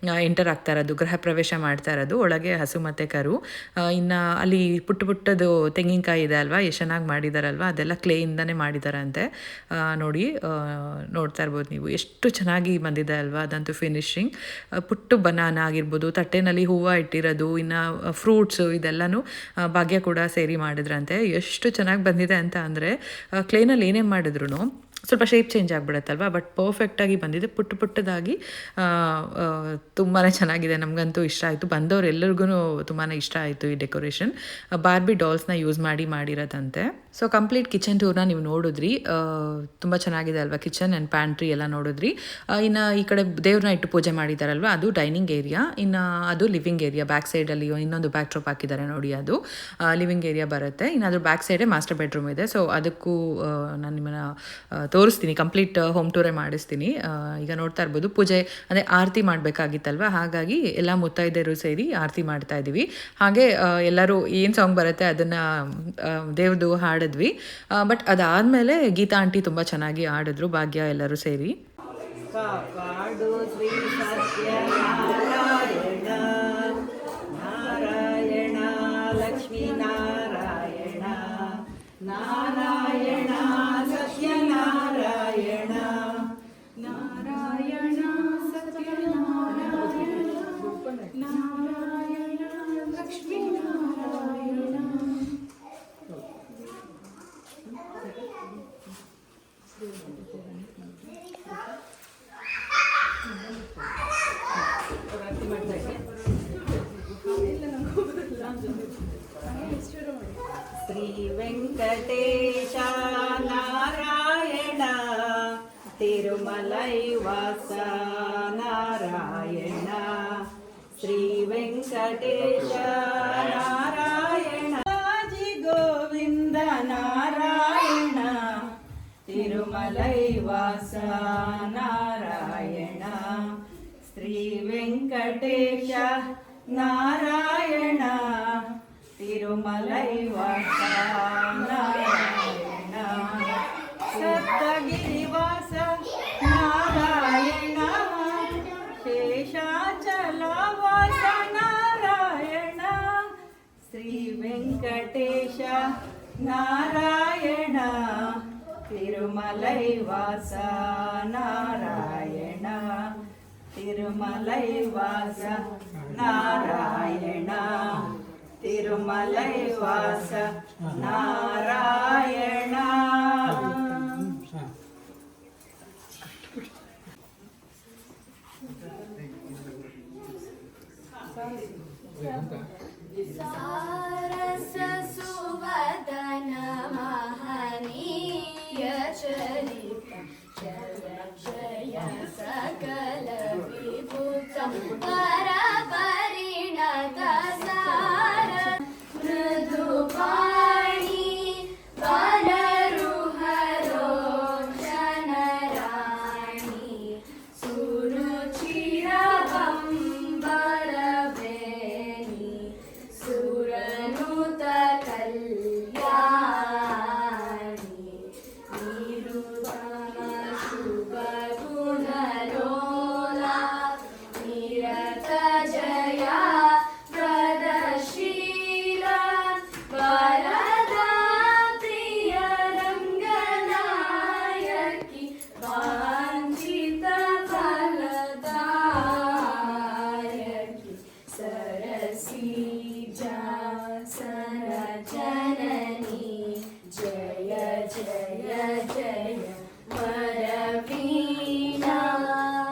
ಎಂಟರ್ ಆಗ್ತಾ ಇರೋದು, ಗೃಹ ಪ್ರವೇಶ ಮಾಡ್ತಾ ಇರೋದು. ಒಳಗೆ ಹಸು ಮತ್ತು ಕರು. ಇನ್ನು ಅಲ್ಲಿ ಪುಟ್ಟದು ತೆಂಗಿನಕಾಯಿ ಇದೆ ಅಲ್ವಾ, ಎಷ್ಟು ಚೆನ್ನಾಗಿ ಮಾಡಿದಾರಲ್ವ, ಅದೆಲ್ಲ ಕ್ಲೇಯಿಂದನೇ ಮಾಡಿದಾರಂತೆ. ನೋಡಿ ನೋಡ್ತಾ ಇರ್ಬೋದು ನೀವು, ಎಷ್ಟು ಚೆನ್ನಾಗಿ ಬಂದಿದೆ ಅಲ್ವಾ, ಅದಂತೂ ಫಿನಿಶಿಂಗ್. ಪುಟ್ಟು ಬನಾನ ಆಗಿರ್ಬೋದು, ತಟ್ಟೆನಲ್ಲಿ ಹೂವು ಇಟ್ಟಿರೋದು, ಇನ್ನು ಫ್ರೂಟ್ಸು, ಇದೆಲ್ಲನೂ ಭಾಗ್ಯ ಕೂಡ ಸೇರಿ ಮಾಡಿದ್ರಂತೆ. ಎಷ್ಟು ಚೆನ್ನಾಗಿ ಬಂದಿದೆ ಅಂತ ಅಂದರೆ, ಕ್ಲೇನಲ್ಲಿ ಏನೇನು ಮಾಡಿದ್ರು ಸ್ವಲ್ಪ ಶೇಪ್ ಚೇಂಜ್ ಆಗಿಬಿಡುತ್ತಲ್ವ, ಬಟ್ ಪರ್ಫೆಕ್ಟಾಗಿ ಬಂದಿದೆ. ಪುಟ್ಟದಾಗಿ ತುಂಬಾ ಚೆನ್ನಾಗಿದೆ. ನಮಗಂತೂ ಇಷ್ಟ ಆಯಿತು, ಬಂದವ್ರು ಎಲ್ಲರಿಗೂ ತುಂಬಾ ಇಷ್ಟ ಆಯಿತು ಈ ಡೆಕೋರೇಷನ್. ಬಾರ್ಬಿ ಡಾಲ್ಸ್ನ ಯೂಸ್ ಮಾಡಿರೋದಂತೆ. ಸೊ ಕಂಪ್ಲೀಟ್ ಕಿಚನ್ ಟೂರ್ನ ನೀವು ನೋಡಿದ್ರಿ, ತುಂಬ ಚೆನ್ನಾಗಿದೆ ಅಲ್ವಾ. ಕಿಚನ್ ಆ್ಯಂಡ್ ಪ್ಯಾಂಟ್ರಿ ಎಲ್ಲ ನೋಡಿದ್ರಿ. ಇನ್ನು ಈ ಕಡೆ ದೇವ್ರನ್ನ ಇಟ್ಟು ಪೂಜೆ ಮಾಡಿದಾರಲ್ವ, ಅದು ಡೈನಿಂಗ್ ಏರಿಯಾ. ಇನ್ನು ಅದು ಲಿವಿಂಗ್ ಏರಿಯಾ. ಬ್ಯಾಕ್ ಸೈಡಲ್ಲಿ ಇನ್ನೊಂದು ಬ್ಯಾಕ್ ಡ್ರಾಪ್ ಹಾಕಿದ್ದಾರೆ ನೋಡಿ, ಅದು ಲಿವಿಂಗ್ ಏರಿಯಾ ಬರುತ್ತೆ. ಇನ್ನು ಅದ್ರ ಬ್ಯಾಕ್ ಸೈಡೇ ಮಾಸ್ಟರ್ ಬೆಡ್ರೂಮ್ ಇದೆ. ಸೊ ಅದಕ್ಕೂ ನಾನು ನಿಮ್ಮನ್ನು ತೋರಿಸ್ತೀನಿ, ಕಂಪ್ಲೀಟ್ ಹೋಮ್ ಟೂರೇ ಮಾಡಿಸ್ತೀನಿ. ಈಗ ನೋಡ್ತಾ ಇರ್ಬೋದು, ಪೂಜೆ ಅಂದರೆ ಆರತಿ ಮಾಡಬೇಕಾಗಿತ್ತಲ್ವ, ಹಾಗಾಗಿ ಎಲ್ಲ ಮುತ್ತೈದೆಯರು ಸೇರಿ ಆರತಿ ಮಾಡ್ತಾ ಇದ್ದೀವಿ. ಹಾಗೆ ಎಲ್ಲರೂ ಏನು ಸಾಂಗ್ ಬರುತ್ತೆ ಅದನ್ನು ದೇವ್ರದ್ದು ಹಾಡಿದ್ವಿ. ಬಟ್ ಅದಾದಮೇಲೆ ಗೀತಾ ಆಂಟಿ ತುಂಬ ಚೆನ್ನಾಗಿ ಹಾಡಿದ್ರು, ಭಾಗ್ಯ ಎಲ್ಲರೂ ಸೇರಿ. ಕಾಪಾಡು ಶ್ರೀ ಸತ್ಯನಾರಾಯಣ, ನಾರಾಯಣ ಲಕ್ಷ್ಮೀ ನಾರಾಯಣ, ನಾರಾಯಣ ಸತ್ಯನಾರಾಯಣ, ನಾರಾಯಣ ಸತ್ಯನಾರಾಯಣ, ನಾರಾಯಣ ಲಕ್ಷ್ಮೀ ನಾರಾಯಣ. ಶ್ರೀ ವೆಂಕಟೇಶ ನಾರಾಯಣ, ತಿರುಮಲೈ ವಾಸ ನಾರಾಯಣ, ಶ್ರೀ ವೆಂಕಟೇಶ ನಾರಾಯಣ. ಗೋವಿಂದ ತಿರುಮಲೈವಾಸ ನಾರಾಯಣ ಶ್ರೀ ವೆಂಕಟೇಶ ನಾರಾಯಣ ತಿರುಮಲೈವಾಸ ನಾರಾಯಣ ಸಪ್ತಗಿರಿವಾಸ ನಾರಾಯಣ ಶೇಷಾಚಲವಾಸ ನಾರಾಯಣ ಶ್ರೀ ವೆಂಕಟೇಶ ನಾರಾಯಣ ತಿರುಮಲೈವಾಸ ನಾರಾಯಣ ತಿರುಮಲೈವಾಸ ನಾರಾಯಣ ತಿರುಮಲೈವಾಸ ನಾರಾಯಣ. ಸಾರಸ ಸುವದನ ಮಹನೀಯ ಚರಿತ ಜಯ ಜಯ ಸಕಲ ವಿಭೂತ ಪರ ಪರಿಣತ ಸಾರ ಮೃದು ಪಾಣಿ ವನರುಹರೋ ಜನರಾಣಿ ಸುರುಚಿರ ಬಂಬರಬೇನಿ ಸುರನುತ ಕಲ್ಯಾಣಿ ನಿರುತ ಶುಭ ಗುಣಲೋಲ ನಿರತ ಜಯ ಪ್ರದಶೀಲ ವರದ ಪ್ರಿಯ ರಂಗನಾಯಕಿ ವಾಂಛಿತ ಫಲದಾಯಕಿ ಸರಸಿಜಾಸನ ಜನನಿ ಜಯ ಜಯ ಜಯ ವರವೀಣಾ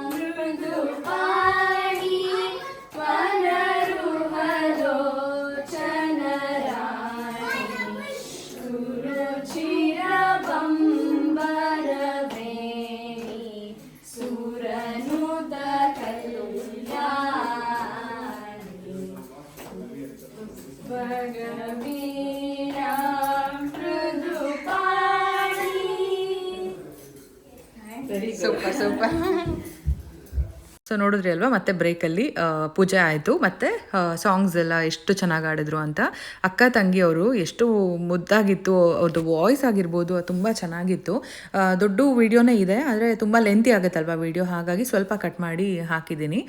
ಮೃದು ಪಾಣಿ ವನರುಹಲೋಚನರಾಣಿ ಸುರುಚಿರ ಬಂಬರವೇಣಿ ಸುರನುತ ಕಲ್ಯಾಣಿ ಭಗವೀಣಾ ಮೃದು ಪಾಣಿ. Super super. ಸೊ ನೋಡಿದ್ರಿ ಅಲ್ವಾ, ಮತ್ತೆ ಬ್ರೇಕಲ್ಲಿ ಪೂಜೆ ಆಯಿತು, ಮತ್ತು ಸಾಂಗ್ಸ್ ಎಲ್ಲ ಎಷ್ಟು ಚೆನ್ನಾಗಿ ಆಡಿದ್ರು ಅಂತ. ಅಕ್ಕ ತಂಗಿಯವರು ಎಷ್ಟು ಮುದ್ದಾಗಿತ್ತು, ಅವ್ರದ್ದು ವಾಯ್ಸ್ ಆಗಿರ್ಬೋದು ತುಂಬ ಚೆನ್ನಾಗಿತ್ತು. ದೊಡ್ಡ ವೀಡಿಯೋನೇ ಇದೆ, ಆದರೆ ತುಂಬ ಲೆಂತಿ ಆಗುತ್ತಲ್ವ ವೀಡಿಯೋ, ಹಾಗಾಗಿ ಸ್ವಲ್ಪ ಕಟ್ ಮಾಡಿ ಹಾಕಿದ್ದೀನಿ.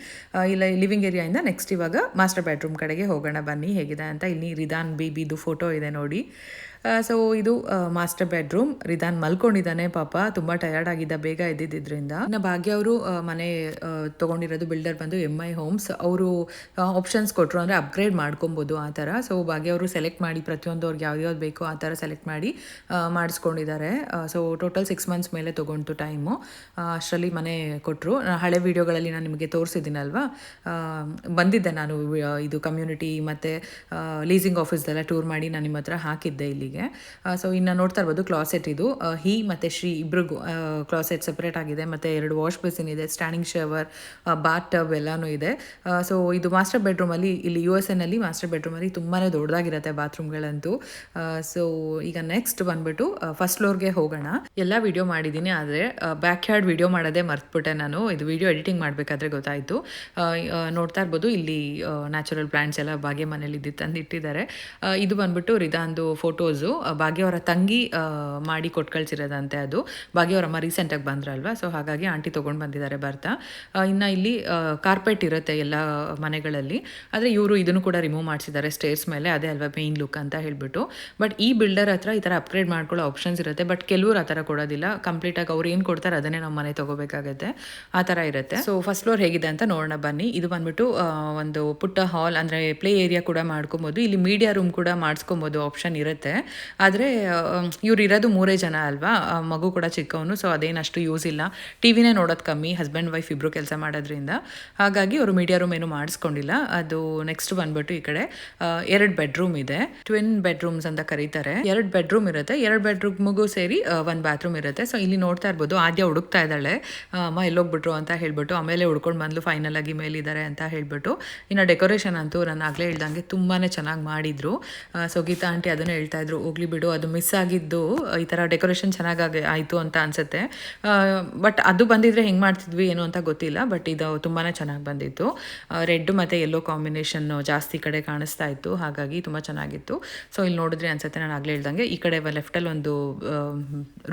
ಇಲ್ಲ ಲಿವಿಂಗ್ ಏರಿಯಾಯಿಂದ ನೆಕ್ಸ್ಟ್ ಇವಾಗ ಮಾಸ್ಟರ್ ಬೆಡ್ರೂಮ್ ಕಡೆಗೆ ಹೋಗೋಣ ಬನ್ನಿ ಹೇಗಿದೆ ಅಂತ. ಇಲ್ಲಿ ರಿದಾನ್ ಬೇಬಿದು ಫೋಟೋ ಇದೆ ನೋಡಿ. ಸೊ ಇದು ಮಾಸ್ಟರ್ ಬೆಡ್ರೂಮ್. ರಿದಾನ್ ಮಲ್ಕೊಂಡಿದ್ದಾನೆ ಪಾಪ, ತುಂಬ ಟಯರ್ಡ್ ಆಗಿದ್ದ ಬೇಗ ಎದ್ದಿದ್ದರಿಂದ. ಇನ್ನು ಭಾಗ್ಯ ಅವರು ಮನೆ ತೊಗೊಂಡಿರೋದು ಬಿಲ್ಡರ್ ಬಂದು MI ಹೋಮ್ಸ್. ಅವರು ಆಪ್ಷನ್ಸ್ ಕೊಟ್ಟರು, ಅಂದರೆ ಅಪ್ಗ್ರೇಡ್ ಮಾಡ್ಕೊಬೋದು ಆ ಥರ. ಸೊ ಭಾಗ್ಯ ಅವರು ಸೆಲೆಕ್ಟ್ ಮಾಡಿ ಪ್ರತಿಯೊಂದು ಅವ್ರಿಗೆ ಯಾವ್ಯಾವ್ದು ಬೇಕೋ ಆ ಥರ ಸೆಲೆಕ್ಟ್ ಮಾಡಿ ಮಾಡಿಸ್ಕೊಂಡಿದ್ದಾರೆ. ಸೊ ಟೋಟಲ್ 6 ಮಂತ್ಸ್ ಮೇಲೆ ತೊಗೊಂಡು ಟೈಮು. ಅಷ್ಟರಲ್ಲಿ ಮನೆ ಕೊಟ್ಟರು. ಹಳೆ ವೀಡಿಯೋಗಳಲ್ಲಿ ನಾನು ನಿಮಗೆ ತೋರಿಸಿದ್ದೀನಲ್ವಾ, ಬಂದಿದ್ದೆ ನಾನು ಇದು ಕಮ್ಯುನಿಟಿ ಮತ್ತು ಲೀಸಿಂಗ್ ಆಫೀಸ್ದೆಲ್ಲ ಟೂರ್ ಮಾಡಿ ನಾನು ನಿಮ್ಮ ಹತ್ರ ಹಾಕಿದ್ದೆ ಇಲ್ಲಿಗೆ. ಸೊ ಇನ್ನು ನೋಡ್ತಾ ಇರ್ಬೋದು ಕ್ಲಾಸೆಟ್ ಇದು. ಹಿ ಮತ್ತು ಶ್ರೀ ಇಬ್ರಿಗೂ ಕ್ಲಾಸೆಟ್ ಸಪ್ರೇಟ್ ಆಗಿದೆ, ಮತ್ತು 2 ವಾಶ್ ಬೇಸಿನ್ ಇದೆ, ಸ್ಟ್ಯಾಂಡಿಂಗ್ ಶವರ್, ಬಾತ್ ಟಬ್ ಎಲ್ಲನೂ ಇದೆ. ಸೊ ಇದು ಮಾಸ್ಟರ್ ಬೆಡ್ರೂಮಲ್ಲಿ, ಇಲ್ಲಿ USA ಮಾಸ್ಟರ್ ಬೆಡ್ರೂಮಲ್ಲಿ ತುಂಬಾ ದೊಡ್ಡದಾಗಿರುತ್ತೆ ಬಾತ್ರೂಮ್ಗಳಂತೂ. ಸೊ ಈಗ ನೆಕ್ಸ್ಟ್ ಬಂದ್ಬಿಟ್ಟು ಫಸ್ಟ್ ಫ್ಲೋರ್ಗೆ ಹೋಗೋಣ. ಎಲ್ಲ ವಿಡಿಯೋ ಮಾಡಿದ್ದೀನಿ, ಆದರೆ ಬ್ಯಾಕ್ ಯಾರ್ಡ್ ವಿಡಿಯೋ ಮಾಡೋದೇ ಮರ್ತ್ಬಿಟ್ಟೆ ನಾನು. ಇದು ವಿಡಿಯೋ ಎಡಿಟಿಂಗ್ ಮಾಡಬೇಕಾದ್ರೆ ಗೊತ್ತಾಯಿತು. ನೋಡ್ತಾ ಇರ್ಬೋದು ಇಲ್ಲಿ ನ್ಯಾಚುರಲ್ ಪ್ಲಾಂಟ್ಸ್ ಎಲ್ಲ ಭಾಗ್ಯ ಮನೇಲಿ ತಂದಿಟ್ಟಿದ್ದಾರೆ. ಇದು ಬಂದ್ಬಿಟ್ಟು ರಿದಾನ್ದು ಫೋಟೋಸು. ಭಾಗ್ಯ ಅವರ ತಂಗಿ ಮಾಡಿ ಕೊಟ್ಟು ಕಳಿಸಿರೋದಂತೆ. ಅದು ಭಾಗ್ಯ ಅವರಮ್ಮ ರೀಸೆಂಟಾಗಿ ಬಂದ್ರಲ್ವ, ಸೊ ಹಾಗಾಗಿ ಆಂಟಿ ತೊಗೊಂಡು ಬಂದಿದ್ದಾರೆ ಬರ್ತಾ. ಇನ್ನು ಇಲ್ಲಿ ಕಾರ್ಪೆಟ್ ಇರುತ್ತೆ ಎಲ್ಲ ಮನೆಗಳಲ್ಲಿ, ಆದರೆ ಇವರು ಇದನ್ನು ಕೂಡ ರಿಮೂವ್ ಮಾಡಿಸಿದ್ದಾರೆ ಸ್ಟೇರ್ಸ್ ಮೇಲೆ. ಅದೇ ಅಲ್ವಾ ಮೇನ್ ಲುಕ್ ಅಂತ ಹೇಳಿಬಿಟ್ಟು. ಬಟ್ ಈ ಬಿಲ್ಡರ್ ಹತ್ರ ಈ ಥರ ಅಪ್ಗ್ರೇಡ್ ಮಾಡ್ಕೊಳ್ಳೋ ಆಪ್ಷನ್ಸ್ ಇರುತ್ತೆ, ಬಟ್ ಕೆಲವ್ರು ಆ ಥರ ಕೊಡೋದಿಲ್ಲ. ಕಂಪ್ಲೀಟಾಗಿ ಅವ್ರು ಏನು ಕೊಡ್ತಾರೆ ಅದನ್ನೇ ನಾವು ಮನೆ ತೊಗೋಬೇಕಾಗತ್ತೆ, ಆ ಥರ ಇರುತ್ತೆ. ಸೊ ಫಸ್ಟ್ ಫ್ಲೋರ್ ಹೇಗಿದೆ ಅಂತ ನೋಡೋಣ ಬನ್ನಿ. ಇದು ಬಂದ್ಬಿಟ್ಟು ಒಂದು ಪುಟ್ಟ ಹಾಲ್, ಅಂದರೆ ಪ್ಲೇ ಏರಿಯಾ ಕೂಡ ಮಾಡ್ಕೊಬೋದು. ಇಲ್ಲಿ ಮೀಡಿಯಾ ರೂಮ್ ಕೂಡ ಮಾಡಿಸ್ಕೊಬೋದು, ಆಪ್ಷನ್ ಇರುತ್ತೆ. ಆದರೆ ಇವ್ರು ಇರೋದು 3 ಜನ ಅಲ್ವಾ, ಮಗು ಕೂಡ ಚಿಕ್ಕವನು. ಸೊ ಅದೇನಷ್ಟು ಯೂಸ್ ಇಲ್ಲ, ಟಿವಿನೇ ನೋಡೋದು ಕಮ್ಮಿ, ಹಸ್ಬೆಂಡ್ ವೈಫ್ ಇಬ್ಬರು ಕೆಲಸ ಮಾಡೋದ್ರಿಂದ. ಹಾಗಾಗಿ ಅವರು ಮೀಡಿಯಾ ರೂಮ್ ಏನು ಮಾಡಿಸ್ಕೊಂಡಿಲ್ಲ. ಅದು ನೆಕ್ಸ್ಟ್ ಬಂದ್ಬಿಟ್ಟು ಈ ಕಡೆ 2 ಬೆಡ್ರೂಮ್ ಇದೆ, ಟ್ವಿನ್ ಬೆಡ್ರೂಮ್ಸ್ ಅಂತ ಕರೀತಾರೆ. 2 ಬೆಡ್ರೂಮ್ ಇರುತ್ತೆ, 2 ಬೆಡ್ರೂಮ್ಗೂ ಸೇರಿ 1 ಬಾತ್ರೂಮ್ ಇರುತ್ತೆ. ಸೊ ಇಲ್ಲಿ ನೋಡ್ತಾ ಇರ್ಬೋದು ಆದ್ಯ ಹುಡುಕ್ತಾ ಇದ್ದಾಳೆ, ಅಮ್ಮ ಎಲ್ಲೋಗ್ಬಿಟ್ರು ಅಂತ ಹೇಳ್ಬಿಟ್ಟು. ಆಮೇಲೆ ಹುಡ್ಕೊಂಡು ಬಂದು ಫೈನಲ್ ಆಗಿ ಮೇಲಿದ್ದಾರೆ ಅಂತ ಹೇಳ್ಬಿಟ್ಟು. ಇನ್ನು ಡೆಕೋರೇಷನ್ ಅಂತೂ ನಾನು ಆಗಲೇ ಹೇಳ್ದಂಗೆ ತುಂಬಾ ಚೆನ್ನಾಗಿ ಮಾಡಿದ್ರು. ಸೊ ಗೀತಾ ಆಂಟಿ ಅದನ್ನೇ ಹೇಳ್ತಾ ಇದ್ರು, ಹೇಳಿದ್ರು ಹೋಗ್ಲಿ ಬಿಡು, ಅದು ಮಿಸ್ ಆಗಿದ್ದು ಈ ಥರ ಡೆಕೋರೇಷನ್ ಚೆನ್ನಾಗಿ ಆಯಿತು ಅಂತ ಅನಿಸುತ್ತೆ. ಬಟ್ ಅದು ಬಂದಿದ್ರೆ ಹೆಂಗೆ ಮಾಡ್ತಿದ್ವಿ ಏನು ಅಂತ ಗೊತ್ತಿಲ್ಲ. ಬಟ್ ಇದು ತುಂಬಾ ಚೆನ್ನಾಗಿ ಬಂದಿತ್ತು. ರೆಡ್ ಮತ್ತು ಯೆಲ್ಲೋ ಕಾಂಬಿನೇಷನ್ ಜಾಸ್ತಿ ಕಡೆ ಕಾಣಿಸ್ತಾ ಇತ್ತು, ಹಾಗಾಗಿ ತುಂಬ ಚೆನ್ನಾಗಿತ್ತು. ಸೊ ಇಲ್ಲಿ ನೋಡಿದ್ರೆ ಅನಿಸುತ್ತೆ, ನಾನು ಆಗಲೇ ಹೇಳ್ದಂಗೆ ಈ ಕಡೆ ಲೆಫ್ಟಲ್ಲಿ ಒಂದು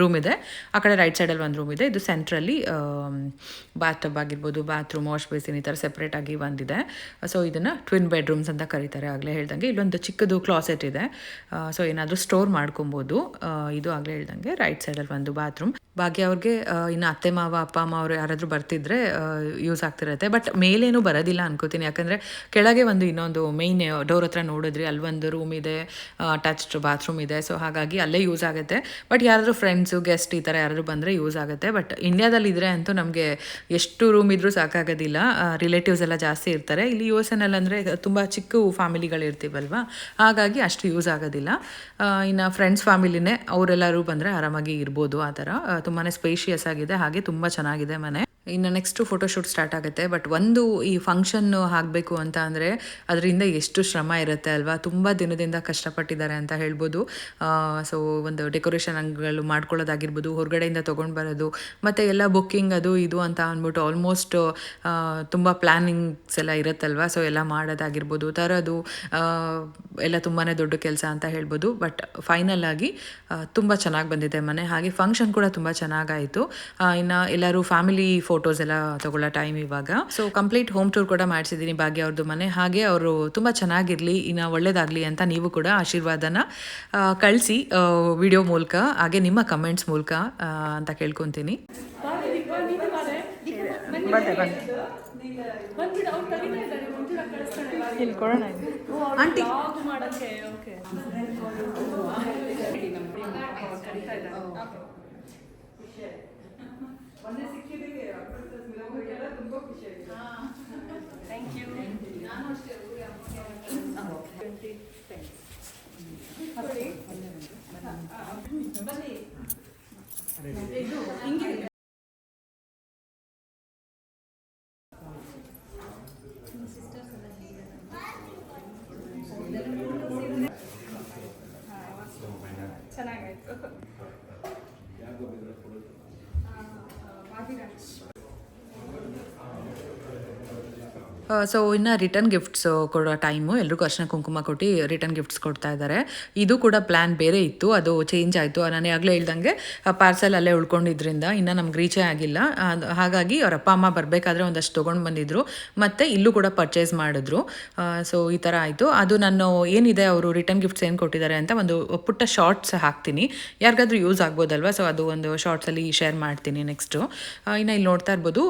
ರೂಮ್ ಇದೆ, ಆ ಕಡೆ ರೈಟ್ ಸೈಡಲ್ಲಿ ಒಂದು ರೂಮ್ ಇದೆ. ಇದು ಸೆಂಟ್ರಲ್ಲಿ ಬಾತ್ ಟಬ್ ಆಗಿರ್ಬೋದು, ಬಾತ್ರೂಮ್, ವಾಶ್ ಬೇಸಿನ್ ಈ ಥರ ಸೆಪ್ರೇಟಾಗಿ ಬಂದಿದೆ. ಸೊ ಇದನ್ನು ಟ್ವಿನ್ ಬೆಡ್ರೂಮ್ಸ್ ಅಂತ ಕರೀತಾರೆ. ಆಗಲೇ ಹೇಳ್ದಂಗೆ ಇಲ್ಲೊಂದು ಚಿಕ್ಕದು ಕ್ಲಾಸೆಟ್ ಇದೆ, ಸೊ ಏನಾದರೂ ಸ್ಟೋರ್ ಮಾಡ್ಕೊಬೋದು. ಇದು ಆಗಲೇ ಹೇಳ್ದಂಗೆ ರೈಟ್ ಸೈಡಲ್ಲಿ ಒಂದು ಬಾತ್ರೂಮ್. ಭಾಗ್ಯ ಅವ್ರಿಗೆ ಇನ್ನು ಅತ್ತೆ ಮಾವ ಅಪ್ಪ ಅಮ್ಮ ಅವರು ಯಾರಾದರೂ ಬರ್ತಿದ್ರೆ ಯೂಸ್ ಆಗ್ತಿರುತ್ತೆ. ಬಟ್ ಮೇಲೇನು ಬರೋದಿಲ್ಲ ಅನ್ಕೋತೀನಿ, ಯಾಕಂದರೆ ಕೆಳಗೆ ಒಂದು ಇನ್ನೊಂದು ಮೇಯ್ನ್ ಡೋರ್ ಹತ್ರ ನೋಡಿದ್ರಿ ಅಲ್ಲೊಂದು ರೂಮ್ ಇದೆ, ಅಟ್ಯಾಚ್ಡ್ ಬಾತ್ರೂಮ್ ಇದೆ. ಸೊ ಹಾಗಾಗಿ ಅಲ್ಲೇ ಯೂಸ್ ಆಗುತ್ತೆ. ಬಟ್ ಯಾರಾದರೂ ಫ್ರೆಂಡ್ಸು ಗೆಸ್ಟ್ ಈ ಥರ ಯಾರಾದರೂ ಬಂದರೆ ಯೂಸ್ ಆಗುತ್ತೆ. ಬಟ್ ಇಂಡಿಯಾದಲ್ಲಿ ಇದ್ದರೆ ಅಂತೂ ನಮಗೆ ಎಷ್ಟು ರೂಮ್ ಇದ್ರೂ ಸಾಕಾಗೋದಿಲ್ಲ, ರಿಲೇಟಿವ್ಸ್ ಎಲ್ಲ ಜಾಸ್ತಿ ಇರ್ತಾರೆ. ಇಲ್ಲಿ ಯು ಎಸ್ ಎನ್ನಲ್ಲಿ ಅಂದರೆ ತುಂಬ ಚಿಕ್ಕ ಫ್ಯಾಮಿಲಿಗಳು ಇರ್ತೀವಲ್ವ, ಹಾಗಾಗಿ ಅಷ್ಟು ಯೂಸ್ ಆಗೋದಿಲ್ಲ. ಇನ್ನು ಫ್ರೆಂಡ್ಸ್ ಫ್ಯಾಮಿಲಿನೇ ಅವರೆಲ್ಲರೂ ಬಂದರೆ ಆರಾಮಾಗಿ ಇರ್ಬೋದು. ಆ ಥರ ತುಂಬಾ ಸ್ಪೇಷಿಯಸ್ ಆಗಿದೆ, ಹಾಗೆ ತುಂಬ ಚೆನ್ನಾಗಿದೆ ಮನೆ. ಇನ್ನು ನೆಕ್ಸ್ಟು ಫೋಟೋಶೂಟ್ ಸ್ಟಾರ್ಟ್ ಆಗುತ್ತೆ. ಬಟ್ ಒಂದು ಈ ಫಂಕ್ಷನ್ನು ಆಗಬೇಕು ಅಂತ ಅಂದರೆ ಅದರಿಂದ ಎಷ್ಟು ಶ್ರಮ ಇರುತ್ತೆ ಅಲ್ವಾ, ತುಂಬ ದಿನದಿಂದ ಕಷ್ಟಪಟ್ಟಿದ್ದಾರೆ ಅಂತ ಹೇಳ್ಬೋದು. ಸೊ ಒಂದು ಡೆಕೋರೇಷನ್ಗಳು ಮಾಡ್ಕೊಳ್ಳೋದಾಗಿರ್ಬೋದು, ಹೊರಗಡೆಯಿಂದ ತೊಗೊಂಡು ಬರೋದು, ಮತ್ತು ಎಲ್ಲ ಬುಕ್ಕಿಂಗ್ ಅದು ಇದು ಅಂತ ಅಂದ್ಬಿಟ್ಟು ಆಲ್ಮೋಸ್ಟ್ ತುಂಬ ಪ್ಲ್ಯಾನಿಂಗ್ಸ್ ಎಲ್ಲ ಇರುತ್ತಲ್ವ. ಸೊ ಎಲ್ಲ ಮಾಡೋದಾಗಿರ್ಬೋದು, ತರೋದು ಎಲ್ಲ ತುಂಬಾ ದೊಡ್ಡ ಕೆಲಸ ಅಂತ ಹೇಳ್ಬೋದು. ಬಟ್ ಫೈನಲ್ ಆಗಿ ತುಂಬ ಚೆನ್ನಾಗಿ ಬಂದಿದೆ ಮನೆ, ಹಾಗೆ ಫಂಕ್ಷನ್ ಕೂಡ ತುಂಬ ಚೆನ್ನಾಗಾಯಿತು. ಇನ್ನು ಎಲ್ಲರೂ ಫ್ಯಾಮಿಲಿ ಫೋಟೋಸ್ ಎಲ್ಲ ತಗೊಳ್ಳೋ ಟೈಮ್ ಇವಾಗ. ಸೊ ಕಂಪ್ಲೀಟ್ ಹೋಮ್ ಟೂರ್ ಕೂಡ ಮಾಡಿಸಿದ್ದೀನಿ ಭಾಗ್ಯ ಅವ್ರದ್ದು ಮನೆ. ಹಾಗೆ ಅವರು ತುಂಬ ಚೆನ್ನಾಗಿರಲಿ, ಇನ್ನು ಒಳ್ಳೇದಾಗಲಿ ಅಂತ ನೀವು ಕೂಡ ಆಶೀರ್ವಾದನ ಕಳಿಸಿ ವಿಡಿಯೋ ಮೂಲಕ, ಹಾಗೆ ನಿಮ್ಮ ಕಮೆಂಟ್ಸ್ ಮೂಲಕ ಅಂತ ಕೇಳ್ಕೊತೀನಿ. ಇಲ್ಲಿ ಕೊಡೋಣ ಆಂಟಿ ಸೊ ಇನ್ನು ರಿಟರ್ನ್ ಗಿಫ್ಟ್ಸ್ ಕೊಡೋ ಟೈಮು, ಎಲ್ರಿಗೂ ಅರ್ಶಿನ ಕುಂಕುಮ ಕೊಟ್ಟು ರಿಟರ್ನ್ ಗಿಫ್ಟ್ಸ್ ಕೊಡ್ತಾ ಇದ್ದಾರೆ. ಇದು ಕೂಡ ಪ್ಲ್ಯಾನ್ ಬೇರೆ ಇತ್ತು, ಅದು ಚೇಂಜ್ ಆಯಿತು. ನಾನು ಆಗಲೇ ಹೇಳ್ದಂಗೆ ಪಾರ್ಸಲ್ ಅಲ್ಲೇ ಉಳ್ಕೊಂಡಿದ್ರಿಂದ ಇನ್ನು ನಮ್ಗೆ ರೀಚೇ ಆಗಿಲ್ಲ. ಹಾಗಾಗಿ ಅವ್ರ ಅಪ್ಪ ಅಮ್ಮ ಬರಬೇಕಾದ್ರೆ ಒಂದಷ್ಟು ತೊಗೊಂಡು ಬಂದಿದ್ದರು, ಮತ್ತು ಇಲ್ಲೂ ಕೂಡ ಪರ್ಚೇಸ್ ಮಾಡಿದ್ರು. ಸೊ ಈ ಥರ ಆಯಿತು. ಅದು ನಾನು ಏನಿದೆ ಅವರು ರಿಟರ್ನ್ ಗಿಫ್ಟ್ಸ್ ಏನು ಕೊಟ್ಟಿದ್ದಾರೆ ಅಂತ ಒಂದು ಪುಟ್ಟ ಶಾರ್ಟ್ಸ್ ಹಾಕ್ತೀನಿ, ಯಾರಿಗಾದ್ರೂ ಯೂಸ್ ಆಗ್ಬೋದಲ್ವ. ಸೊ ಅದು ಒಂದು ಶಾರ್ಟ್ಸಲ್ಲಿ ಶೇರ್ ಮಾಡ್ತೀನಿ. ನೆಕ್ಸ್ಟು ಇನ್ನು ಇಲ್ಲಿ ನೋಡ್ತಾ ಇರ್ಬೋದು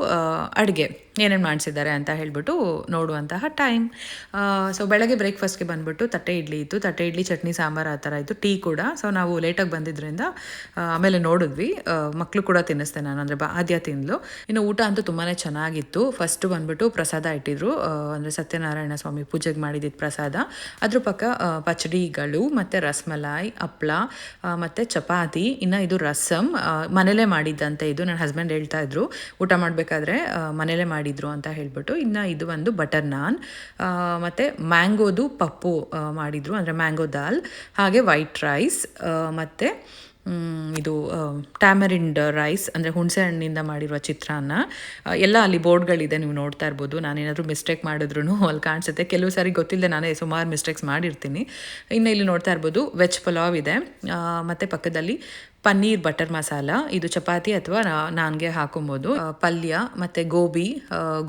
ಅಡುಗೆ ಏನೇನು ಮಾಡಿಸಿದ್ದಾರೆ ಅಂತ ಹೇಳ್ಬಿಟ್ಟು ನೋಡುವಂತಹ ಟೈಮ್. ಸೊ ಬೆಳಗ್ಗೆ ಬ್ರೇಕ್ಫಾಸ್ಟ್ಗೆ ಬಂದುಬಿಟ್ಟು ತಟ್ಟೆ ಇಡ್ಲಿ ಇತ್ತು, ತಟ್ಟೆ ಇಡ್ಲಿ ಚಟ್ನಿ ಸಾಂಬಾರು ಆ ಥರ ಇತ್ತು, ಟೀ ಕೂಡ. ಸೊ ನಾವು ಲೇಟಾಗಿ ಬಂದಿದ್ದರಿಂದ ಆಮೇಲೆ ನೋಡಿದ್ವಿ, ಮಕ್ಕಳು ಕೂಡ ತಿನ್ನಿಸ್ದೆ ನಾನು, ಅಂದರೆ ಆದ್ಯ ತಿಂದಲು. ಇನ್ನು ಊಟ ಅಂತೂ ತುಂಬಾ ಚೆನ್ನಾಗಿತ್ತು. ಫಸ್ಟು ಬಂದುಬಿಟ್ಟು ಪ್ರಸಾದ ಇಟ್ಟಿದ್ರು, ಅಂದರೆ ಸತ್ಯನಾರಾಯಣ ಸ್ವಾಮಿ ಪೂಜೆಗೆ ಮಾಡಿದ್ದಿದ್ದು ಪ್ರಸಾದ. ಅದ್ರ ಪಕ್ಕ ಪಚಡಿಗಳು ಮತ್ತು ರಸಮಲಾಯಿ, ಹಪ್ಳ ಮತ್ತು ಚಪಾತಿ. ಇನ್ನು ಇದು ರಸಮ್ ಮನೇಲೇ ಮಾಡಿದ್ದಂತೆ, ಇದು ನನ್ನ ಹಸ್ಬೆಂಡ್ ಹೇಳ್ತಾ ಇದ್ರು ಊಟ ಮಾಡಬೇಕಾದ್ರೆ ಮನೇಲೇ ಮಾಡಿದ್ರು ಅಂತ ಹೇಳ್ಬಿಟ್ಟು. ಇನ್ನು ಇದು ಒಂದು ಬಟರ್ ನಾನ್ ಮತ್ತು ಮ್ಯಾಂಗೋದು ಪಪ್ಪು ಮಾಡಿದರು, ಅಂದರೆ ಮ್ಯಾಂಗೋ ದಾಲ್, ಹಾಗೆ ವೈಟ್ ರೈಸ್ ಮತ್ತು ಇದು ಟ್ಯಾಮರಿಂಡ್ ರೈಸ್, ಅಂದರೆ ಹುಣಸೆ ಹಣ್ಣಿಂದ ಮಾಡಿರುವ ಚಿತ್ರಾನ್ನ. ಎಲ್ಲ ಅಲ್ಲಿ ಬೋರ್ಡ್ಗಳಿದೆ, ನೀವು ನೋಡ್ತಾ ಇರ್ಬೋದು. ನಾನೇನಾದರೂ ಮಿಸ್ಟೇಕ್ ಮಾಡಿದ್ರು ಅಲ್ಲಿ ಕಾಣಿಸುತ್ತೆ, ಕೆಲವು ಸಾರಿ ಗೊತ್ತಿಲ್ಲದೆ ನಾನೇ ಸುಮಾರು ಮಿಸ್ಟೇಕ್ಸ್ ಮಾಡಿರ್ತೀನಿ. ಇನ್ನು ಇಲ್ಲಿ ನೋಡ್ತಾ ಇರ್ಬೋದು ವೆಜ್ ಪಲಾವ್ ಇದೆ, ಮತ್ತು ಪಕ್ಕದಲ್ಲಿ ಪನ್ನೀರ್ ಬಟರ್ ಮಸಾಲ, ಇದು ಚಪಾತಿ ಅಥವಾ ನಾನ್ಗೆ ಹಾಕೊಬೋದು. ಪಲ್ಯ ಮತ್ತು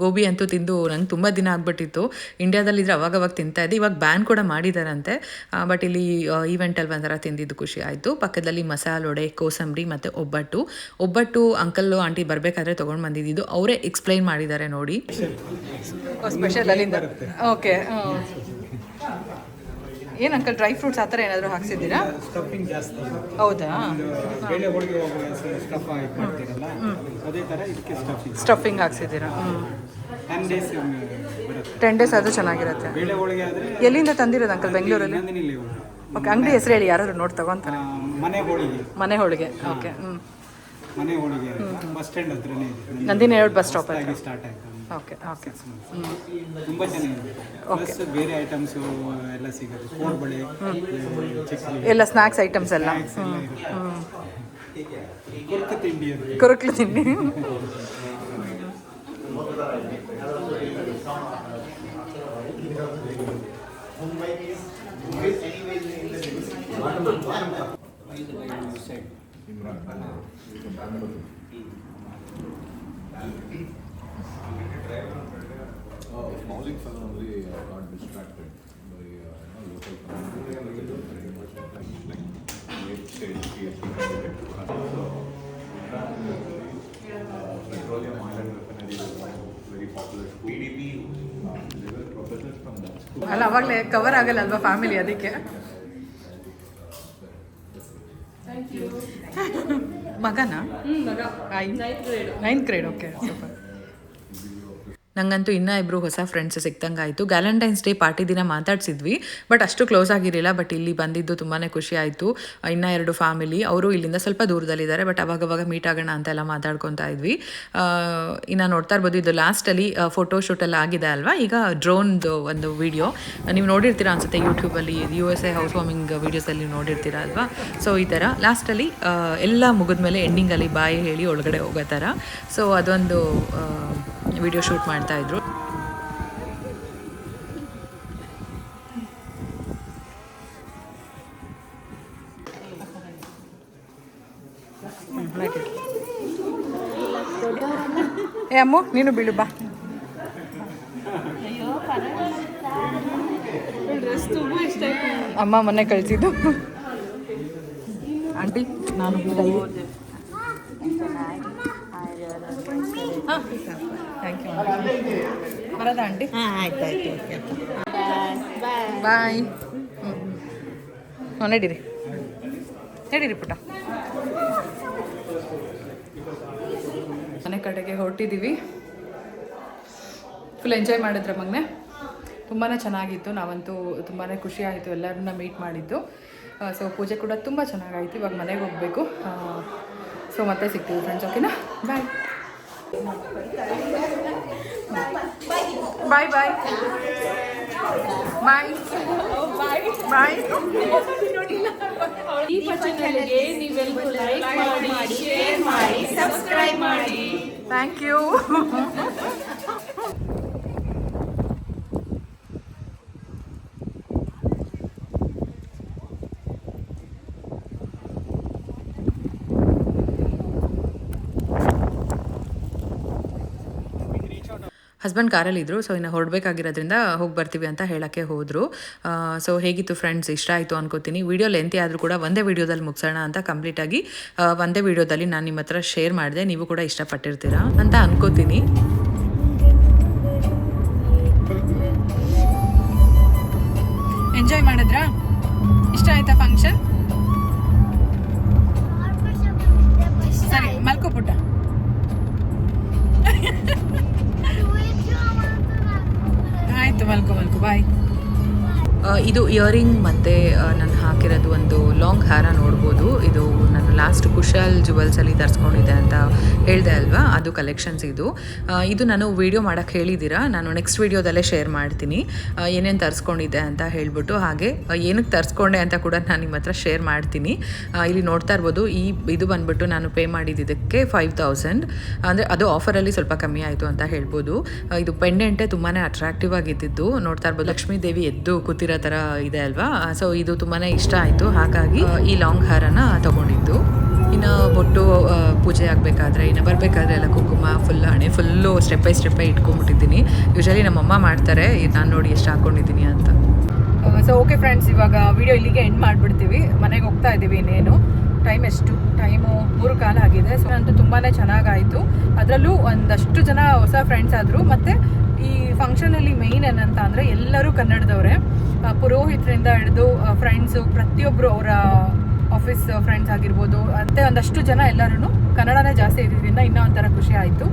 ಗೋಬಿ ಅಂತೂ ತಿಂದು ನಂಗೆ ತುಂಬ ದಿನ ಆಗ್ಬಿಟ್ಟಿತ್ತು. ಇಂಡಿಯಾದಲ್ಲಿದ್ದರೆ ಅವಾಗವಾಗ ತಿಂತಾಯಿದ್ದೆ, ಇವಾಗ ಬ್ಯಾನ್ ಕೂಡ ಮಾಡಿದಾರಂತೆ. ಬಟ್ ಇಲ್ಲಿ ಈವೆಂಟಲ್ಲಿ ಒಂಥರ ತಿಂದಿದ್ದು ಖುಷಿ ಆಯಿತು. ಪಕ್ಕದಲ್ಲಿ ಮಸಾಲೆ ವಡೆ, ಕೋಸಂಬರಿ ಮತ್ತು ಒಬ್ಬಟ್ಟು ಅಂಕಲ್ಲು ಆಂಟಿ ಬರಬೇಕಾದ್ರೆ ತೊಗೊಂಡು ಬಂದಿದ್ದು, ಅವರೇ ಎಕ್ಸ್ಪ್ಲೈನ್ ಮಾಡಿದ್ದಾರೆ ನೋಡಿ. ಸ್ಪೆಷಲ್ ಅಲ್ಲಿಂದ. ಓಕೆ, ಏನು ಅಂಕಲ್ ಡ್ರೈ ಫ್ರೂಟ್ಸ್ ಆ ಥರ ಏನಾದರೂ ಹಾಕ್ಸಿದ್ದೀರಾ? ಸ್ಟಫಿಂಗ್ ಜಾಸ್ತಿ. ಹೌದಾ? ಬೇಳೆ ಹೋಳಿಗೆ ಸ್ಟಫ್ ಮಾಡ್ತೀರಲ್ಲ, ಅದೇ ಥರ ಇದಕ್ಕೆ ಸ್ಟಫಿಂಗ್ ಹಾಕ್ಸಿದ್ದೀರಾ? 10 days 10 days ಅದು ಚೆನ್ನಾಗಿರುತ್ತೆ. ಬೇಳೆ ಹೋಳಿಗೆ ಆದರೆ ಎಲ್ಲಿಂದ ತಂದಿರೋದು ಅಂಕಲ್? ಬೆಂಗಳೂರಲ್ಲಿ? ಓಕೆ, ಅಂಗಡಿ ಹೆಸರು ಹೇಳಿ, ಯಾರಾದ್ರು ನೋಡಿ ತಗೊಂತಾರೆ. ಮನೆ ಹೋಳಿಗೆ. ಓಕೆ, ಮನೆ ಹೋಳಿಗೆ ಬಸ್ ಸ್ಟ್ಯಾಂಡ್ ಹತ್ರನೇ ಇದೆ, Nandini road bus stop start ಆಯಿತು. ಓಕೆ ಓಕೆ ತುಂಬ ಚೆನ್ನಾಗಿದೆ. ಪ್ಲಸ್ ಬೇರೆ ಐಟಮ್ಸು ಎಲ್ಲ ಸಿಗುತ್ತೆ. ಕೋಡ್ಬಳೆ, ಚಕ್ಲಿ, ಎಲ್ಲ ಸ್ನ್ಯಾಕ್ಸ್ ಐಟಮ್ಸ್ ಎಲ್ಲ ಕುರುಕು ತಿಂಡಿ ಅದು. ಕುರುಕ್ಲು ತಿಂಡಿ. Maulik Sagan only got distracted by local community. Petroleum Island Refinery is one very popular school. PDP, they were professors from that school. ಅಲ್ಲ ಅವಾಗಲೇ ಕವರ್ ಆಗಲ್ಲ ಅಲ್ವಾ ಫ್ಯಾಮಿಲಿ, ಅದಕ್ಕೆ. ಮಗನಾ? Ninth grade. Okay, super. ನಂಗಂತೂ ಇನ್ನೂ ಇಬ್ಬರು ಹೊಸ ಫ್ರೆಂಡ್ಸ್ ಸಿಕ್ತಂಗೆ ಆಯಿತು. ವ್ಯಾಲೆಂಟೈನ್ಸ್ ಡೇ ಪಾರ್ಟಿ ದಿನ ಮಾತಾಡ್ಸಿದ್ವಿ, ಬಟ್ ಅಷ್ಟು ಕ್ಲೋಸ್ ಆಗಿರಲಿಲ್ಲ. ಬಟ್ ಇಲ್ಲಿ ಬಂದಿದ್ದು ತುಂಬಾ ಖುಷಿ ಆಯಿತು. ಇನ್ನೂ 2 ಫ್ಯಾಮಿಲಿ, ಅವರು ಇಲ್ಲಿಂದ ಸ್ವಲ್ಪ ದೂರದಲ್ಲಿದ್ದಾರೆ, ಬಟ್ ಅವಾಗವಾಗ ಮೀಟ್ ಆಗೋಣ ಅಂತೆಲ್ಲ ಮಾತಾಡ್ಕೊತಾ ಇದ್ವಿ. ಇನ್ನು ನೋಡ್ತಾ ಇರ್ಬೋದು, ಇದು ಲಾಸ್ಟಲ್ಲಿ ಫೋಟೋ ಶೂಟೆಲ್ಲ ಆಗಿದೆ ಅಲ್ವಾ. ಈಗ ಡ್ರೋನ್ದು ಒಂದು ವಿಡಿಯೋ ನೀವು ನೋಡಿರ್ತೀರಾ ಅನಿಸುತ್ತೆ ಯೂಟ್ಯೂಬಲ್ಲಿ, USA ಹೌಸ್ ವಾರ್ಮಿಂಗ್ ವೀಡಿಯೋಸಲ್ಲಿ ನೋಡಿರ್ತೀರಾ ಅಲ್ವಾ. ಸೊ ಈ ಥರ ಲಾಸ್ಟಲ್ಲಿ ಎಲ್ಲ ಮುಗಿದ್ಮೇಲೆ ಎಂಡಿಂಗಲ್ಲಿ ಬಾಯಿ ಹೇಳಿ ಒಳಗಡೆ ಹೋಗೋ ಥರ. ಸೊ ಅದೊಂದು ವಿಡಿಯೋ ಶೂಟ್ ಮಾಡ್ತಾ ಇದ್ರು. ಏ ಅಮ್ಮು, ನೀನು ಬೀಳು ಬಾ. ಅಮ್ಮ ಮೊನ್ನೆ ಕಳಿಸಿದ್ದು. ಆಂಟಿ ನಾನು ಥ್ಯಾಂಕ್ ಯು. ಬರೋದಾ ಆಂಟಿ? ಹಾಂ, ಆಯ್ತಾಯ್ತು. ಬಾಯ್. ನಡೀರಿ ನಡೀರಿ ಪುಟ್ಟ. ಮನೆ ಕಡೆಗೆ ಹೊರಟಿದ್ದೀವಿ. ಫುಲ್ ಎಂಜಾಯ್ ಮಾಡಿದ್ರೆ ಮಗನೆ, ತುಂಬಾ ಚೆನ್ನಾಗಿತ್ತು. ನಾವಂತೂ ತುಂಬಾ ಖುಷಿ ಆಯಿತು ಎಲ್ಲರನ್ನ ಮೀಟ್ ಮಾಡಿದ್ದು. ಸೊ ಪೂಜೆ ಕೂಡ ತುಂಬ ಚೆನ್ನಾಗಾಯಿತು. ಇವಾಗ ಮನೆಗೆ ಹೋಗಬೇಕು. ಸೊ ಮತ್ತೆ ಸಿಗ್ತೀವಿ ಫ್ರೆಂಡ್ಸ್, ಓಕೆನಾ? ಬಾಯ್ ಬಾಯ್ ಬಾಯ್ ಬಾಯ್ ಬಾಯ್. ಈ ಚಾನೆಲ್ಗೆ ನೀವೆಲ್ಲರೂ ಲೈಕ್ ಮಾಡಿ, ಶೇರ್ ಮಾಡಿ, ಸಬ್ಸ್ಕ್ರೈಬ್ ಮಾಡಿ. Thank you. ಹಸ್ಬೆಂಡ್ ಕಾರಲ್ಲಿದ್ದರು. ಸೊ ಇನ್ನು ಹೊರಡಬೇಕಾಗಿರೋದ್ರಿಂದ ಹೋಗಿ ಬರ್ತೀವಿ ಅಂತ ಹೇಳೋಕ್ಕೆ ಹೋದರು. ಸೊ ಹೇಗಿತ್ತು ಫ್ರೆಂಡ್ಸ್? ಇಷ್ಟ ಆಯಿತು ಅನ್ಕೋತೀನಿ. ವಿಡಿಯೋ ಲೆಂತಿ ಆದರೂ ಕೂಡ ಒಂದೇ ವಿಡಿಯೋದಲ್ಲಿ ಮುಗಿಸೋಣ ಅಂತ ಕಂಪ್ಲೀಟಾಗಿ ಒಂದೇ ವಿಡಿಯೋದಲ್ಲಿ ನಾನು ನಿಮ್ಮ ಹತ್ರ ಶೇರ್ ಮಾಡಿದೆ. ನೀವು ಕೂಡ ಇಷ್ಟಪಟ್ಟಿರ್ತೀರಾ ಅಂತ ಅನ್ಕೋತೀನಿ. ಎಂಜಾಯ್ ಮಾಡಿದ್ರಾ? ಇಷ್ಟ ಆಯ್ತಾ ಫಂಕ್ಷನ್? ಸರಿ, ಮಲ್ಕೋ ಪುಟ್ಟ. ಆಯಿತು, ಮಲ್ಕೋ ಬಾಯ್. ಇದು ಇಯರಿಂಗ್ ಮತ್ತು ನಾನು ಹಾಕಿರೋದು ಒಂದು ಲಾಂಗ್ ಹಾರ ನೋಡ್ಬೋದು. ಇದು ನಾನು ಲಾಸ್ಟ್ ಕುಶಲ್ ಜುವೆಲ್ಸಲ್ಲಿ ತರಿಸ್ಕೊಂಡಿದ್ದೆ ಅಂತ ಹೇಳಿದೆ ಅಲ್ವಾ, ಅದು ಕಲೆಕ್ಷನ್ಸ್ ಇದು. ಇದು ನಾನು ವೀಡಿಯೋ ಮಾಡೋಕ್ಕೆ ಹೇಳಿದ್ದೀರಾ, ನಾನು ನೆಕ್ಸ್ಟ್ ವೀಡಿಯೋದಲ್ಲೇ ಶೇರ್ ಮಾಡ್ತೀನಿ ಏನೇನು ತರಿಸ್ಕೊಂಡಿದ್ದೆ ಅಂತ ಹೇಳ್ಬಿಟ್ಟು. ಹಾಗೆ ಏನಕ್ಕೆ ತರಿಸ್ಕೊಂಡೆ ಅಂತ ಕೂಡ ನಾನು ನಿಮ್ಮ ಹತ್ರ ಶೇರ್ ಮಾಡ್ತೀನಿ. ಇಲ್ಲಿ ನೋಡ್ತಾ ಇರ್ಬೋದು, ಇದು ಬಂದುಬಿಟ್ಟು ನಾನು ಪೇ ಮಾಡಿದ್ದಕ್ಕೆ 5000. ಅಂದರೆ ಅದು ಆಫರಲ್ಲಿ ಸ್ವಲ್ಪ ಕಮ್ಮಿ ಆಯಿತು ಅಂತ ಹೇಳ್ಬೋದು. ಇದು ಪೆಂಡೆಂಟೇ ತುಂಬಾ ಅಟ್ರಾಕ್ಟಿವ್ ಆಗಿದ್ದು. ನೋಡ್ತಾ ಇರ್ಬೋದು, ಲಕ್ಷ್ಮೀ ದೇವಿ ಎದ್ದು ಕೂತಿರೋ ಥರ ಇದೆ ಅಲ್ವಾ. ಸೊ ಇದು ತುಂಬಾ ಇಷ್ಟ ಆಯಿತು, ಹಾಗಾಗಿ ಈ ಲಾಂಗ್ ಹಾರನ ತೊಗೊಂಡಿದ್ದು. ಇನ್ನು ಬೊಟ್ಟು ಪೂಜೆ ಆಗಬೇಕಾದ್ರೆ, ಇನ್ನು ಬರಬೇಕಾದ್ರೆ ಎಲ್ಲ ಕುಂಕುಮ ಫುಲ್ ಹಣೆ ಫುಲ್ಲು ಸ್ಟೆಪ್ ಬೈ ಸ್ಟೆಪ್ಪೇ ಇಟ್ಕೊಂಡ್ಬಿಟ್ಟಿದ್ದೀನಿ. ಯೂಶಲಿ ನಮ್ಮಮ್ಮ ಮಾಡ್ತಾರೆ, ನಾನು ನೋಡಿ ಎಷ್ಟು ಹಾಕ್ಕೊಂಡಿದ್ದೀನಿ ಅಂತ. ಸೊ ಓಕೆ ಫ್ರೆಂಡ್ಸ್, ಇವಾಗ ವಿಡಿಯೋ ಇಲ್ಲಿಗೆ ಎಂಡ್ ಮಾಡಿಬಿಡ್ತೀವಿ. ಮನೆಗೆ ಹೋಗ್ತಾ ಇದ್ದೀವಿ. ಇನ್ನೇನು ಟೈಮು 3:15 ಆಗಿದೆ. ಸೊ ಅಂತೂ ತುಂಬಾ ಚೆನ್ನಾಗಾಯಿತು. ಅದರಲ್ಲೂ ಒಂದಷ್ಟು ಜನ ಹೊಸ ಫ್ರೆಂಡ್ಸ್ ಆದರು. ಮತ್ತು ಈ ಫಂಕ್ಷನಲ್ಲಿ ಮೇಯ್ನ್ ಏನಂತ ಅಂದರೆ ಎಲ್ಲರೂ ಕನ್ನಡದವರೇ. ಪುರೋಹಿತರಿಂದ ಹಿಡಿದು ಫ್ರೆಂಡ್ಸು, ಪ್ರತಿಯೊಬ್ಬರು ಅವರ ಆಫೀಸ್ ಫ್ರೆಂಡ್ಸ್ ಆಗಿರ್ಬೋದು, ಮತ್ತು ಒಂದಷ್ಟು ಜನ ಎಲ್ಲರೂ ಕನ್ನಡನೇ ಜಾಸ್ತಿ ಇದ್ದಿದ್ದರಿಂದ ಇನ್ನೂ ಒಂಥರ ಖುಷಿ ಆಯಿತು.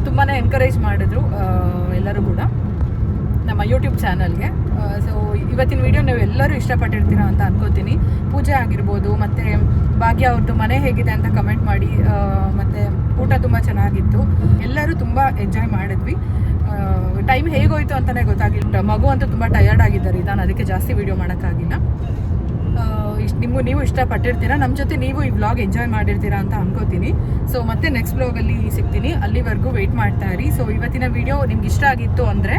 ತುಂಬಾ ಎನ್ಕರೇಜ್ ಮಾಡಿದ್ರು ಎಲ್ಲರೂ ಕೂಡ ನಮ್ಮ ಯೂಟ್ಯೂಬ್ ಚಾನಲ್ಗೆ. ಸೊ ಇವತ್ತಿನ ವಿಡಿಯೋ ನೀವು ಎಲ್ಲರೂ ಇಷ್ಟಪಟ್ಟಿರ್ತೀರಾ ಅಂತ ಅನ್ಕೋತೀನಿ. ಪೂಜೆ ಆಗಿರ್ಬೋದು, ಮತ್ತು ಭಾಗ್ಯ ಅವ್ರದ್ದು ಮನೆ ಹೇಗಿದೆ ಅಂತ ಕಮೆಂಟ್ ಮಾಡಿ. ಮತ್ತು ಊಟ ತುಂಬ ಚೆನ್ನಾಗಿತ್ತು. ಎಲ್ಲರೂ ತುಂಬ ಎಂಜಾಯ್ ಮಾಡಿದ್ವಿ. ಟೈಮ್ ಹೇಗೋಯ್ತು ಅಂತಲೇ ಗೊತ್ತಾಗಿಲ್ಲ. ಮಗು ಅಂತೂ ತುಂಬ ಟಯರ್ಡ್ ಆಗಿದ್ದಾರೆ, ನಾನು ಅದಕ್ಕೆ ಜಾಸ್ತಿ ವೀಡಿಯೋ ಮಾಡೋಕ್ಕಾಗಿಲ್ಲ. ನೀವು ಇಷ್ಟಪಟ್ಟಿರ್ತೀರಾ, ನಮ್ಮ ಜೊತೆ ನೀವು ಈ ವ್ಲಾಗ್ ಎಂಜಾಯ್ ಮಾಡಿರ್ತೀರಾ ಅಂತ ಅನ್ಕೋತೀನಿ. ಸೊ ಮತ್ತೆ ನೆಕ್ಸ್ಟ್ ವ್ಲಾಗಲ್ಲಿ ಸಿಗ್ತೀನಿ, ಅಲ್ಲಿವರೆಗೂ ವೆಯ್ಟ್ ಮಾಡ್ತಾ ಇರಿ. ಸೊ ಇವತ್ತಿನ ವಿಡಿಯೋ ನಿಮ್ಗೆ ಇಷ್ಟ ಆಗಿತ್ತು ಅಂದರೆ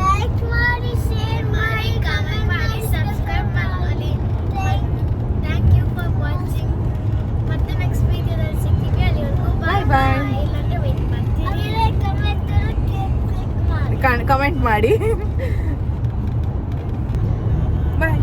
ಲೈಕ್ ಮಾಡಿ, ಶೇರ್ ಮಾಡಿ, ಕಮೆಂಟ್ ಮಾಡಿ, ಸಬ್ಸ್ಕ್ರೈಬ್ ಮಾಡಿ. Thank you for watching. ಮತ್ತೆ ನೆಕ್ಸ್ಟ್ ವಿಡಿಯೋದಲ್ಲಿ ಸಿಗ್ತೀವಿ. ಅಲ್ಲಿವರೆಗೂ ಬಾಯ್ ಬಾಯ್. ಇಲ್ಲಾಂದ್ರೆ ವೆಯ್ಟ್ ಮಾಡ್ತೀನಿ. ಕಮೆಂಟ್ ಮಾಡಿ ಕಮೆಂಟ್ ಮಾಡಿ. ಬಾಯ್.